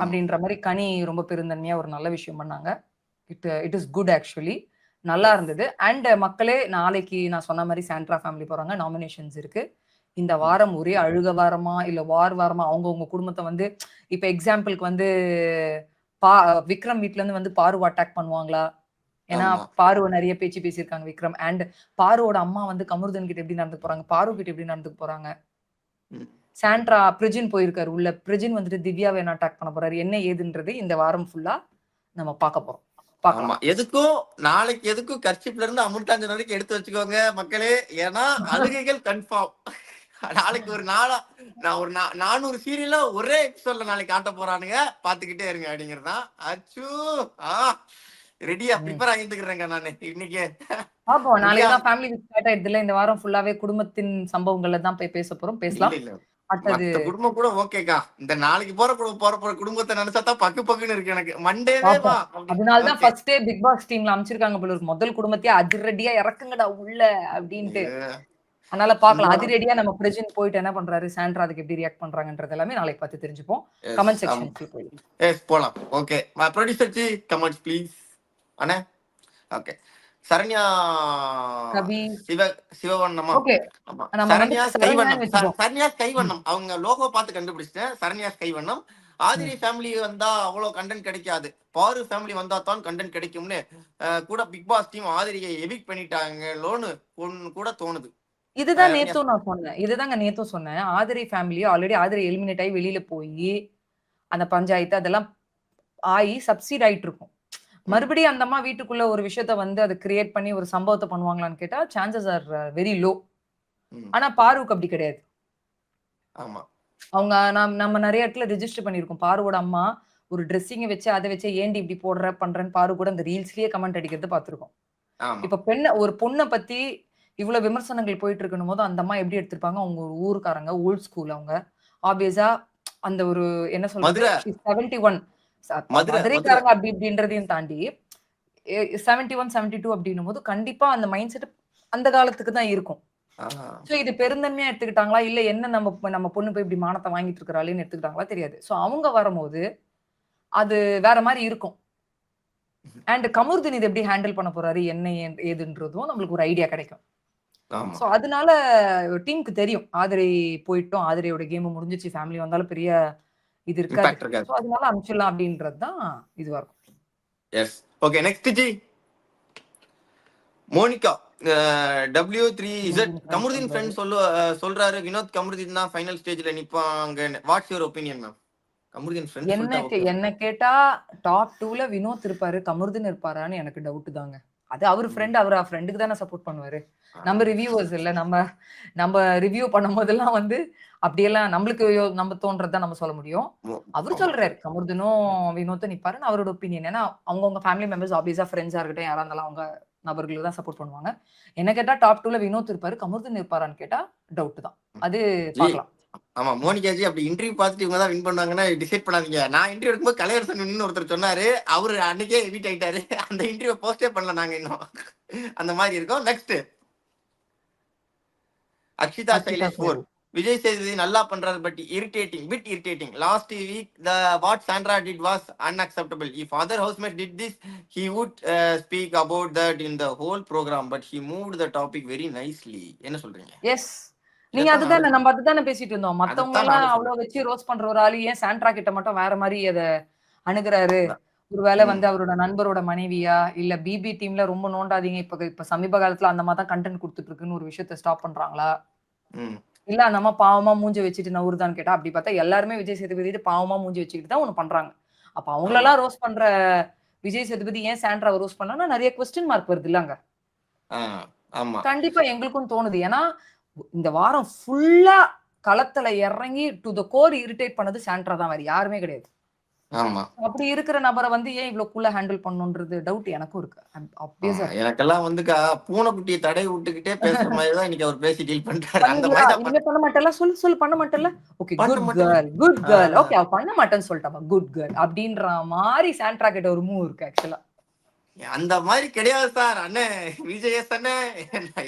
அப்படின்ற மாதிரி கனி ரொம்ப பெருந்தன்மையா ஒரு நல்ல விஷயம் பண்ணாங்க. It is good actually. நல்லா இருந்தது. அண்ட் மக்களே, நாளைக்கு நான் சொன்ன மாதிரி சாண்ட்ரா ஃபேமிலி போறாங்க. நாமினேஷன்ஸ் இருக்கு. இந்த வாரம் ஒரே அழுக வாரமா இல்ல வாரமா அவங்கவுங்க குடும்பத்தை வந்து இப்ப எக்ஸாம்பிளுக்கு வந்து விக்ரம் வீட்ல இருந்து வந்து பாருவ அட்டாக் பண்ணுவாங்களா? ஏன்னா பாருவ நிறைய பேச்சு பேசியிருக்காங்க விக்ரம். அண்ட் பாருவோட அம்மா வந்து கமருதன் கிட்ட எப்படி நடந்து போறாங்க, பாரு கிட்ட எப்படி நடந்து போறாங்க. சாண்ட்ரா பிரிஜின் போயிருக்காரு உள்ள. பிரிஜின் வந்துட்டு திவ்யாவை என்ன அட்டாக் பண்ண போறாரு, என்ன ஏதுன்றது இந்த வாரம் ஃபுல்லா நம்ம பார்க்க போறோம். எதுக்கும் நாளைக்கு எதுக்கும் கர்ச்சிப்ல இருந்து அமுட்டாஞ்சன் வரைக்கும் எடுத்து வச்சுக்கோங்க மக்களே. ஏன்னா அழுகைகள் கன்ஃபார்ம். நாளைக்கு ஒரு நாளா நான் ஒரு 400 சீரியல ஒரே எபிசோட்ல நாளைக்கு காட்ட போறானுங்க. பாத்துக்கிட்டே இருங்க அப்படிங்கறதுதான். அச்சு ரெடியா ப்ரிப்பேர் ஆகிட்டுக்கிறேங்க நானு இன்னைக்கு. பாப்போம். நாளைக்கு தான் ஃபேமிலி ஸ்டார்ட் ஆயிடுதுல. இந்த வாரம் ஃபுல்லாவே குடும்பத்தின் சம்பவங்கள்ல தான் போய் பேச போறோம். பேசலாம். மத்த குடும்பம் கூட ஓகேக்கா. இந்த நாளைக்கு போற குடும்பத்தை நினைச்சா தான் பக்குன்னு இருக்கு எனக்கு. மண்டேவே வா. அதனால தான் ஃபர்ஸ்ட் டே பிக் பாஸ் டீம்ல அமைச்சிருக்காங்க போல இருக்கு. முதல் குடும்பத்தையே அதிரடியா இறக்குங்கடா உள்ள அப்படின்ட்டு. அதனால பாக்கலாம். அதிரடியா நம்ம பிரஜின் போயிட்டு என்ன பண்றாரு, சாண்ட்ரா அதுக்கு எப்படி ரியாக்ட் பண்றாங்கன்றது எல்லாமே நாளைக்கு பார்த்து தெரிஞ்சுப்போம். கமெண்ட் செக்ஷனுக்கு போயிடலாம். எஸ் போலாம். Okay producer G comments please. அண்ணே ஓகே. சரண்யா சிவவண்ணமா? சரண்யா கைவண்ணம். அவங்க லோகோ பார்த்து கண்டுபிடிச்சிட்டேன். சரண்யா கைவண்ணம். ஆதிரி ஃபேமிலி வந்தா அவ்வளவு கண்டென்ட் கிடைக்காது, பாரு ஃபேமிலி வந்தா தான் கண்டென்ட் கிடைக்கும்னு கூட பிக் பாஸ் டீம் ஆதிரியை எவிக்ட் பண்ணிட்டாங்களோன்னு கூட தோணுது. இதுதான் நேத்தும் நான் சொன்னேன். இதுதாங்க நேத்தும் சொன்னேன். ஆதிரி ஃபேமிலி ஆல்ரெடி ஆதிரி எலிமினேட் ஆகி வெளியில போய் அந்த பஞ்சாயத்து அதெல்லாம் ஆகி சப்சீட் ஆயிட்டு இருக்கும். மறுபடியும் அந்த அம்மா வீட்டுக்குள்ள ஒரு விஷயத்த வந்து அதை கிரியேட் பண்ணி ஒரு சம்பவத்தை பண்ணுவாங்களான்னு கேட்டா சான்சஸ் ஆர் வெரி லோ. ஆனா பாருவுக்கு அப்படி கிடையாது. அவங்க நம்ம நிறைய இடத்துல ரெஜிஸ்டர் பண்ணிருக்கோம். பாருவோட அம்மா ஒரு ட்ரெஸ்ஸிங்க வச்சு அதை வச்சு ஏண்டி இப்படி பண்றேன்னு பாரு கூட அந்த ரீல்ஸ்லயே கமெண்ட் அடிக்கிறது பாத்துருக்கோம். இப்ப ஒரு பொண்ணை பத்தி இவ்வளவு விமர்சனங்கள் போயிட்டு இருக்கணும் போது அந்த அம்மா எப்படி எடுத்திருப்பாங்க? அவங்க ஒரு ஊருக்காரங்க, ஓல்ட் ஸ்கூல். அவங்க ஆப்வியஸா அந்த ஒரு என்ன சொல்றது 71 மதுரைக்காரங்க அப்படி இப்படின்றதையும் தாண்டி 71 72 அப்படின்னும் போது கண்டிப்பா அந்த மைண்ட் செட் அந்த காலத்துக்கு தான் இருக்கும். சோ இது பெருந்தன்மையா எடுத்துக்கிட்டாங்களா இல்ல என்ன நம்ம பொண்ணு போய் இப்படி மானத்தை வாங்கிட்டு இருக்கிறாளேன்னு எடுத்துக்கிட்டாங்களா தெரியாது. சோ அவங்க வரும்போது அது வேற மாதிரி இருக்கும். அண்ட் கமருதீன் இது எப்படி ஹேண்டில் பண்ண போறாரு என்ன ஏதுன்றதும் நம்மளுக்கு ஒரு ஐடியா கிடைக்கும். சோ அதனால டீமுக்கு தெரியும் ஆதிரை போயிட்டோம், ஆதிரையோட கேம் முடிஞ்சிச்சு, ஃபேமிலி வந்தாலும் பெரிய இது இருக்காது. சோ அதனால அனுப்பிச்சிடலாம் அப்படின்றதுதான் இதுவா இருக்கும். Yes okay. Next G Monica W3Z. Kamarudeen friend சொல்றாரு வினோத் கமருதீன் தான் ஃபைனல் ஸ்டேஜ்ல நிப்பாங்க. What's your opinion ma'am? Kamarudeen friend என்ன கேட்டா டாப் 2ல வினோத் இருப்பாரு, கமருதீன் இருப்பாரான்னு எனக்கு டவுட் தாங்க. அது அவர் ஃப்ரெண்ட், அவர் ஃப்ரெண்டுக்கு தானே சப்போர்ட் பண்ணுவாரு. நம்ம ரிவ்யூவர்ஸ் இல்ல, நம்ம ரிவ்யூ பண்ணும் போதெல்லாம் வந்து அப்படியெல்லாம் நம்மளுக்கு நம்ம தோன்றதுதான் நம்ம சொல்ல முடியும். அவர் சொல்றாரு கமருதீனும் வினோத்தும் நிப்பாருன்னு அவரோட ஒப்பீனியன். ஏன்னா அவங்கவுங்க ஃபேமிலி மெம்பர்ஸ் ஆப்வியஸா ஃப்ரெண்ட்ஸா இருக்கட்டும் யாரா இருந்தாலும் அவங்க நபர்களுக்கு தான் சப்போர்ட் பண்ணுவாங்க. என்ன கேட்டா டாப் 2ல வினோத் இருப்பாரு, கமருதீன் இருப்பாரான்னு கேட்டா டவுட் தான். அது பார்க்கலாம். ஆமா மோனிகா ஜி அப்படி இன்டர்வியூ பார்த்துட்டு இவங்க தான் வின் பண்ணுவாங்கன்னா டிசைட் பண்ணாதீங்க. நான் இன்டர்வியூ எடுக்கும்போது கலையரசன் ஒருத்தர் சொன்னாரு, அவரு அன்னைக்கே எவிட் ஆயிட்டாரு. அந்த இன்டர்வியூ போஸ்டே பண்ணல நாங்க இன்னும். அந்த மாதிரி இருக்கும். Next Akshitha Sailesh 4. Vijay Sethupathi நல்லா பண்றாரு but irritating. Last week the what Sandra did was unacceptable. If other housemates did this, he would speak about that in the whole program, but he moved the topic very nicely. என்ன சொல்றீங்க? Yes. நீங்க நம்ம அதுதானே பேசிட்டு இருந்தோம். மத்தவங்க எல்லாம் அவ்வளவு வச்சு ரோஸ் பண்ற ஒரு ஆளு ஏன் சாண்ட்ரா கிட்ட மட்டும் வேற மாதிரி அத அணுகுறாரு? ஒருவேளை வந்து அவரோட நண்பரோட மனைவியா இல்ல பிபி டீம்ல ரொம்ப நோண்டாதீங்க இப்ப சமீப காலத்துல அந்த மாதிரி தான் கண்டென்ட் கொடுத்துட்டு இருக்குன்னு ஒரு விஷயத்த ஸ்டாப் பண்றாங்களா? இல்ல அந்த அம்மா பாவமா மூஞ்சி வச்சுட்டு நவுறுதான்னு கேட்டா, அப்படி பார்த்தா எல்லாருமே விஜய் சேதுபதி பாவமா மூஞ்சி வச்சுக்கிட்டு தான் ஒண்ணு பண்றாங்க. அப்ப ஆமா அவங்களெல்லாம் ரோஸ்ட் பண்ற விஜய் சேதுபதி ஏன் சாண்ட்ராவ ரோஸ்ட் பண்ணான்னா, நெறைய கொஸ்டின் மார்க் வருதுல்ல அங்க. ஆஹ் ஆமா கண்டிப்பா எங்களுக்கும் தோணுது. ஏன்னா, இந்த வாரம் ஃபுல்லா களத்துல இறங்கி டூ த கோர் இரிட்டேட் பண்ணது சாண்ட்ரா தான். வேற யாருமே கிடையாது. ஆமா அப்படி இருக்கிற நபர வந்து ஏன் இவ்ளோ கூலா ஹேண்டில் பண்ணணும்ன்றது டவுட் எனக்கும் இருக்கு. ஆமா ஆப்வியஸா இருக்கு. எனக்கெல்லாம் வந்துக்கா பூனைக்குட்டியை தடை விட்டுக்கிட்டே பேசுற மாதிரி தான் இன்னைக்கு அவர் பேசி டீல் பண்றாரு. அந்த பண்ணுவியா? மாதிரி தான் இனிமே பண்ண மாட்டல்ல? சொல்லு, சொல்லு பண்ண மாட்டல்ல? ஓகே பண்ண குட் மாட்டேன். Girl, good girl. ஓகே அவ பண்ண மாட்டேன்னு சொல்லிட்டாப்பா. Good girl. அப்படின்ற மாரி சாண்ட்ரா கிட்ட ஒரு மூவ் இருக்கு ஆக்சுவலா. அந்த மாதிரி கிடையாது சார் அண்ணே விஜயஸ் அண்ணே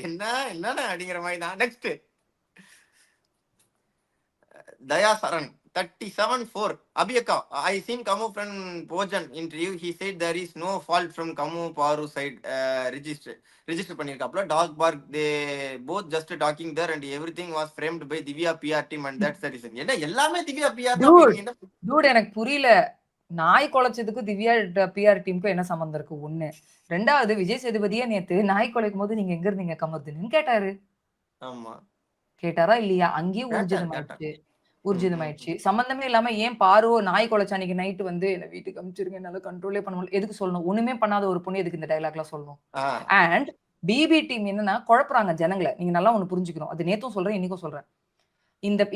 என்ன என்னண்ணே அப்படிங்கிற மாதிரி தான். நெக்ஸ்ட் தயா சரண் 37-4 அபியக்கா I seen Kamu from Pojan interview. He said there is no fault from Kamu Paru side. Register பண்ணிருக்காப்ல dog park they both just talking there and everything was framed by Divya PR team and that's the reason. என்ன எல்லாமே திவ்யா PR தான் டூட், பேசுறீங்க. டூட் எனக்கு புரியல. நாய் குலைச்சதுக்கு திவ்யா பிஆர் டீமுக்கும் என்ன சம்பந்தம் இருக்கு? 1. 2வது விஜய் சேதுபதியே நேத்து நாய் குலைக்கும் போது நீங்க எங்க இருந்தீங்க கமருதுன்னு கேட்டாரு. ஆமா கேட்டாரா இல்லையா? அங்கேயே கேட்டார் ஊர்ஜிதமாயிடுச்சு. கேட்டார். ஊர்ஜிதமாயிடுச்சு. சம்பந்தமே இல்லாம ஏன் பாரு நாய் குலைச்ச அன்னைக்கு நைட் வந்து என்ன வீட்டுக்கு அனுப்பிச்சிருங்க என்னால கண்ட்ரோலே பண்ண முடியல. எதுக்கு சொல்லணும்? ஒண்ணுமே பண்ணாத ஒரு பொண்ணு எதுக்கு இந்த டயலாக்லாம் சொல்லணும்? ஆஹ் அண்ட் பிபி டீம் என்னன்னா குழப்புறாங்க ஜனங்கள. நீங்க நல்லா ஒண்ணு புரிஞ்சுக்கணும். அது நேத்தும் சொல்றேன், இன்னைக்கும் சொல்றேன்.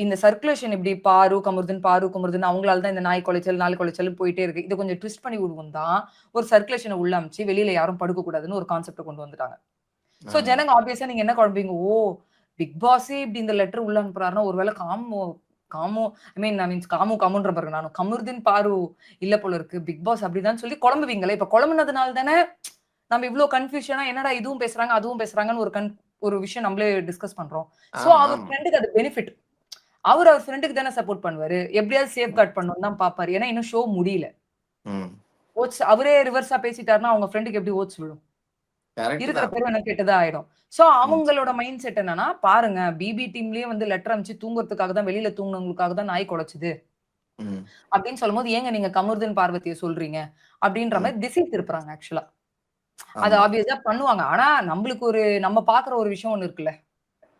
இந்த சர்க்குலேஷன் இப்படி பாரு கமருதுன்னு அவங்களால தான் இந்த நாய் குலைச்சல், நாய் குலைச்சல் போயிட்டே இருக்கு. இத கொஞ்சம் ட்விஸ்ட் பண்ணி விடுவோம் தான் ஒரு சர்க்குலேஷன உள்ள அனுப்பிச்சு வெளியில யாரும் படுக்க கூடாதுன்னு ஒரு கான்செப்ட்ட கொண்டு வந்துட்டாங்க. சோ ஜனங்க ஆப்வியஸா நீங்க என்ன குழம்புவீங்க? ஓ! பிக் பாஸே இப்படி இந்த லெட்டர் உள்ள அனுப்புறாருன்னா ஒருவேளை காமு காமுன்ற பாருங்க நானும் கமருதீன் பாரு இல்ல போல இருக்கு. பிக் பாஸ் அப்படிதான் சொல்லி குழம்புவீங்களே. இப்ப குழம்புனதுனால தானே நம்ம இவ்ளோ கன்ஃபியூஷனா என்னடா இதுவும் பேசுறாங்க, அதுவும் பேசுறாங்கன்னு ஒரு விஷயம் நம்மளே டிஸ்கஸ் பண்றோம். சோ ஆமா அவர் ஆமா ஃப்ரெண்டுக்கு அது பெனிஃபிட். அவர் ஃப்ரெண்டுக்கு தானே சப்போர்ட் பண்ணுவாரு. எப்படியாவது சேஃப் கார்ட் பண்ணணும்னு தான் பாப்பாரு. ஏன்னா இன்னும் ஷோ முடியல. ம் ஓட்ஸ் அவரே ரிவர்ஸா பேசிட்டாருன்னா அவங்க ஃப்ரெண்டுக்கு எப்படி ஓட்ஸ் விழும்? கரெக்ட் இருக்கிற தான். பேரும் என்ன கெட்டதா ஆயிடும். சோ ம் அவங்களோட மைண்ட் செட் என்னன்னா, பாருங்க பிபி டீம்லயே வந்து லெட்டர் அனுப்பிச்சு தூங்குறதுக்காக தான் வெளியில தூங்குனவங்களுக்காக தான் நாய் குலைச்சுது. ம் அப்படின்னு சொல்லும்போது ஏங்க நீங்க கமருதீன் பார்வதிய சொல்றீங்க? அப்படின்ற ம் மாரி திசை திருப்புறாங்க ஆக்சுவலா. அது ஆமா ஆப்வியஸா பண்ணுவாங்க. ஆனா நம்மளுக்கு நம்ம பாக்குற ஒரு விஷயம் ஒண்ணு இருக்குல்ல.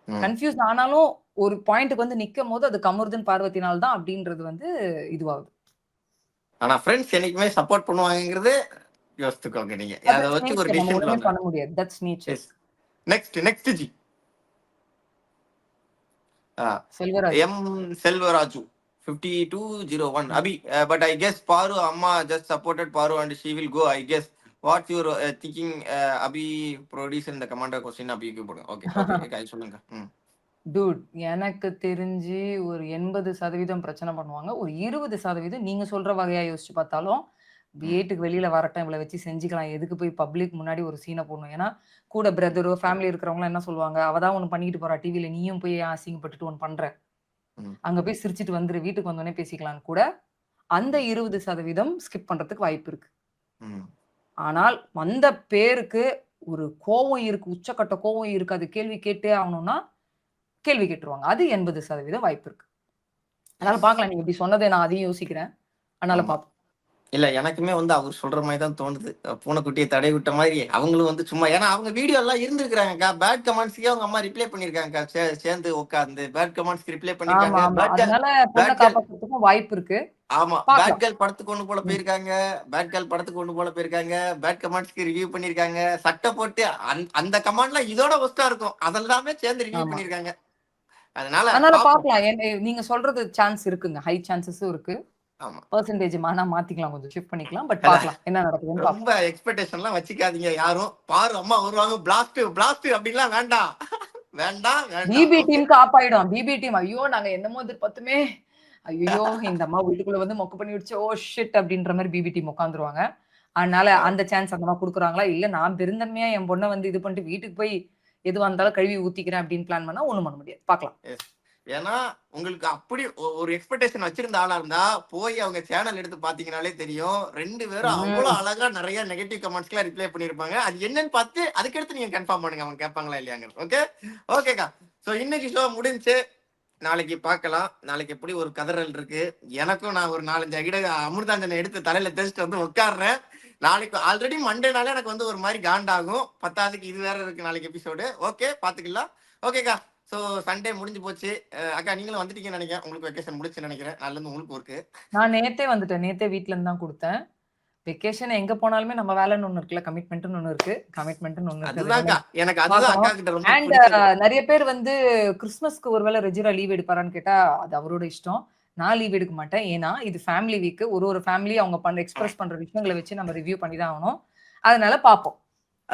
ம் கன்ஃப்யூஸ் ஆனாலும் ஒரு பாயிண்ட்க்கு வந்து நிக்கும்போது அது கமருதீன் பார்வதினால தான் அப்படின்றது வந்து இதுவாகுது. ஆனா ஃப்ரெண்ட்ஸ் என்னைக்குமே சப்போர்ட் பண்ணுவாங்கங்கிறது யோசித்துக்கோங்க நீங்க. அதை தட்ஸ் வச்சு ஒரு நேச்சர். நம்ம டிசிஷன் ஒண்ணுமே வாங்க. பண்ண முடியாது. That's nature. Yes next G Selvaraj. M Selvaraj 5201 Abi but I guess Paru அம்மா just supported Paru and she will go I guess what's your thinking Abi producer இந்த கமாண்டர் கொஸ்டின் அபிக்கு போடுங்க. ஓகே ஓகே சொல்லுங்க. டூட் எனக்கு தெரிஞ்சு ஒரு 80% பிரச்சனை பண்ணுவாங்க. ஒரு 20% நீங்க சொல்ற வகையா யோசிச்சு பார்த்தாலும், வீட்டுக்கு வெளியில வரட்டும் இவள வச்சு செஞ்சுக்கலாம். எதுக்கு போய் பப்ளிக் முன்னாடி ஒரு சீன போடணும்? ஏன்னா, கூட பிரதரோ, ஃபேமிலி இருக்கிறவங்கலாம் என்ன சொல்லுவாங்க? அவ தான் ஒண்ணு பண்ணிட்டு போறா டிவில. நீயும் போய் ஏன் அசிங்கப்பட்டுட்டு ஒண்ணு பண்ற? ம் அங்க போய் சிரிச்சுட்டு வந்துரு. வீட்டுக்கு வந்தோனே பேசிக்கலாம்னு கூட அந்த 20% ஸ்கிப் பண்றதுக்கு வாய்ப்பு இருக்கு. ம் ஆனால் வந்த பேருக்கு ஒரு கோவம் இருக்கு. உச்சக்கட்ட கோவம் இருக்கு. அது கேள்வி கேட்டே ஆகணும்னா, கேள்வி கேட்டுருவாங்க. அது 80% வாய்ப்பு இருக்கு. அதனால பார்க்கலாம். நீங்க இப்படி சொன்னத நான் அதையும் யோசிக்கிறேன். அதனால ஆமா பார்ப்போம். இல்ல எனக்குமே வந்து அவர் சொல்ற மாதிரி தான் தோணுது. பூனைக்குட்டியை தடை விட்ட மாதிரி அவங்களும் வந்து சும்மா ஏன்னா அவங்க வீடியோ எல்லாம் இருந்திருக்காங்கக்கா. பேட் கமெண்ட்ஸ்க்கே அவங்க அம்மா ரிப்ளை பண்ணிருக்காங்கக்கா. சேர்ந்து உட்காந்து பேட் கமெண்ட்ஸ்க்கு ரிப்ளை ஆமா, பண்ணிருக்காங்க. ஆமா. அதனால பொண்ண பேட் கேர்ள் காப்பாத்துறதுக்கும் வாய்ப்பு இருக்கு. ஆமா பேட் பார்க்கலாம். கேர்ள் படத்துக்கு ஒண்ணு போல ம். போயிருக்காங்க. பேட் கேர்ள் படத்துக்கு ஒண்ணு போல போயிருக்காங்க. பேட் கமெண்ட்ஸ்க்கு ரிவ்யூ பண்ணிருக்காங்க. சட்டை போட்டு அந்த கமெண்ட்லாம் இதோட ஒஸ்டா இருக்கும். அதெல்லாமே சேர்ந்து ரிவ்யூ ஆமா. பண்ணிருக்காங்க. அதனால அதனால பாப்போம். பார்க்கலாம். நீங்க சொல்றது சான்ஸ் இருக்குங்க. ஹை சான்சஸும் இருக்கு. ஆமா பெர்சன்டேஜ் ஆனா மாத்திக்கலாம். கொஞ்சம் ஷிஃப்ட் பண்ணிக்கலாம். பட் பார்க்கலாம். என்ன நடக்குதுன்னு பார்ப்போம். ரொம்ப எக்ஸ்பெக்டேஷன்லாம் வச்சுக்காதீங்க யாரும். பாரு அம்மா வருவாங்க பிளாஸ்ட் அப்படின்லாம் வேண்டாம். வேண்டாம் வேண்டாம். பிபி ஓகே டீம்க்கு ஆப் ஆயிடும். பிபி டீம் ஐயோ! நாங்க என்னமோ எதிர்பார்த்தோமே. ஐயய்யோ! இந்த அம்மா வீட்டுக்குள்ள வந்து மொக்க பண்ணி விடுச்சு. Oh shit! அப்படின்ற மாரி பிபி டீம் உட்கார்ந்துருவாங்க. அதனால அந்த சான்ஸ் அந்த அம்மா குடுக்குறாங்களா? இல்ல நான் பெருந்தன்மையா என் பொண்ண வந்து இது பண்ணிட்டு வீட்டுக்கு போய் எதுவா இருந்தாலும் கழுவி ஊத்திக்கிறேன் அப்படின்னு பிளான் பண்ணா ஒண்ணும் பண்ண முடியாது. பார்க்கலாம். ஏன்னா உங்களுக்கு அப்படி ஒரு எக்ஸ்பெக்டேஷன் வச்சிருந்த ஆளா இருந்தா போய் அவங்க சேனல் எடுத்து பாத்தீங்கன்னாலே தெரியும். 2 பேரும் அவ்வளவு ம். அழகா நிறைய நெகட்டிவ் கமெண்ட்ஸ்லாம் ரிப்ளை பண்ணிருப்பாங்க. அது என்னன்னு பார்த்து அதுக்கடுத்து நீங்க கன்ஃபார்ம் பண்ணுங்க அவங்க கேட்பாங்களா இல்லையாங்க. ஓகேக்கா. சோ இன்னைக்கு ஷோ முடிஞ்சு நாளைக்கு பார்க்கலாம். நாளைக்கு எப்படி ஒரு கதறல் இருக்கு. எனக்கும் நான் ஒரு 4-5 அகிட அமிர்தாஞ்சனை எடுத்து தலையில தேய்ச்சிட்டு வந்து உட்காடுறேன். நாளைக்கு ஆல்ரெடி மண்டேனாலே எனக்கு வந்து ஒரு மாதிரி காண்டாகும். 10க்கு இது வேற இருக்கு நாளைக்கு எபிசோடு. ஓகே பாத்துக்கலாம். ஓகேக்கா. ஸோ சண்டே முடிஞ்சு போச்சு. அக்கா நீங்களும் வந்துட்டீங்கன்னு நினைக்கிறேன். உங்களுக்கு வெக்கேஷன் முடிச்சுன்னு நினைக்கிறேன். நாளைல இருந்து உங்களுக்கு ஒர்க்கு. நான் நேத்தே வந்துட்டேன். நேத்தே வீட்ல இருந்து தான் குடுத்தேன். வெக்கேஷன் எங்க போனாலுமே நம்ம வேலைன்னு ஒண்ணு இருக்குல்ல, கமிட்மெண்ட்னு ஒண்ணு இருக்கு. கமிட்மெண்ட்னு ஒண்ணு இருக்கு. அதுதான்க்கா எனக்கு அதுதான் அக்கா கிட்ட ரொம்ப அண்ட் பிடிச்சது. நெறைய பேர் வந்து கிறிஸ்மஸ்க்கு ஒருவேளை ரெஜிரா லீவ் எடுப்பாரான்னு கேட்டா, அது அவரோட இஷ்டம். நான் லீவ் எடுக்க மாட்டேன். ஏன்னா, இது ஃபேமிலி வீக். ஒரு ஃபேமிலி அவங்க எக்ஸ்பிரஸ் பண்ற விஷயங்கள வச்சு நம்ம ரிவ்யூ பண்ணி தான் ஆகணும். அதனால பாப்போம்.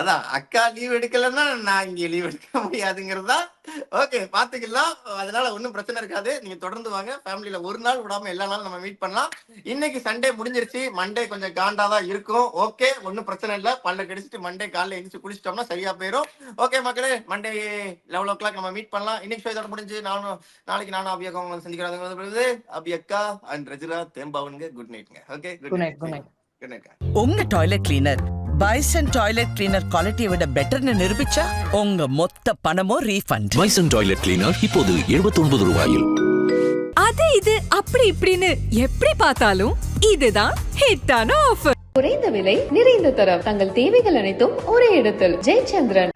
அதான் அக்கா லீவ் எடுக்கலன்னா நான் இங்க லீவ் எடுக்க முடியாதுங்கிறது தான். ஓகே பாத்துக்கலாம். அதனால ஒன்றும் பிரச்சனை இருக்காது. நீங்க தொடர்ந்து வாங்க. ஃபேமிலியில ஒரு நாள் விடாம எல்லா நாளும் நம்ம மீட் பண்ணலாம். இன்னைக்கு சண்டே முடிஞ்சிருச்சு. மண்டே கொஞ்சம் காண்டா தான் இருக்கும். ஓகே ஒன்றும் பிரச்சனை இல்லை. பல்ல கடிச்சிட்டு மண்டே காலைல எழுந்து குளிச்சிட்டோம்னா சரியா போயிடும். ஓகே மக்களே, மண்டே 11 o'clock நம்ம மீட் பண்ணலாம். இன்னைக்கு ஷோ இதோட முடிஞ்சு நாளைக்கு நானும் அபியக்கா உங்களை சந்திக்கிறாங்க. அபியக்கா அண்ட் ரஜிரா தேம்பாவுங்க. குட் நைட்ங்க. Okay good night. Good night. உங்க toilet cleaner bison toilet cleaner குவாலிட்டியை விட பெட்டர்னு நிரூபிச்சா உங்க மொத்த பணமும் ரீஃபண்ட். பைசன் டாய்லெட் கிளீனர் இப்போது 79 ரூபாயில். அது இது அப்படி இப்படின்னு எப்படி பார்த்தாலும் இதுதான் ஹிட்டான ஆஃபர். குறைந்த விலை நிறைந்த தரம் தங்கள் தேவைகள் அனைத்தும் ஒரே இடத்தில். ஜெயச்சந்திரன்.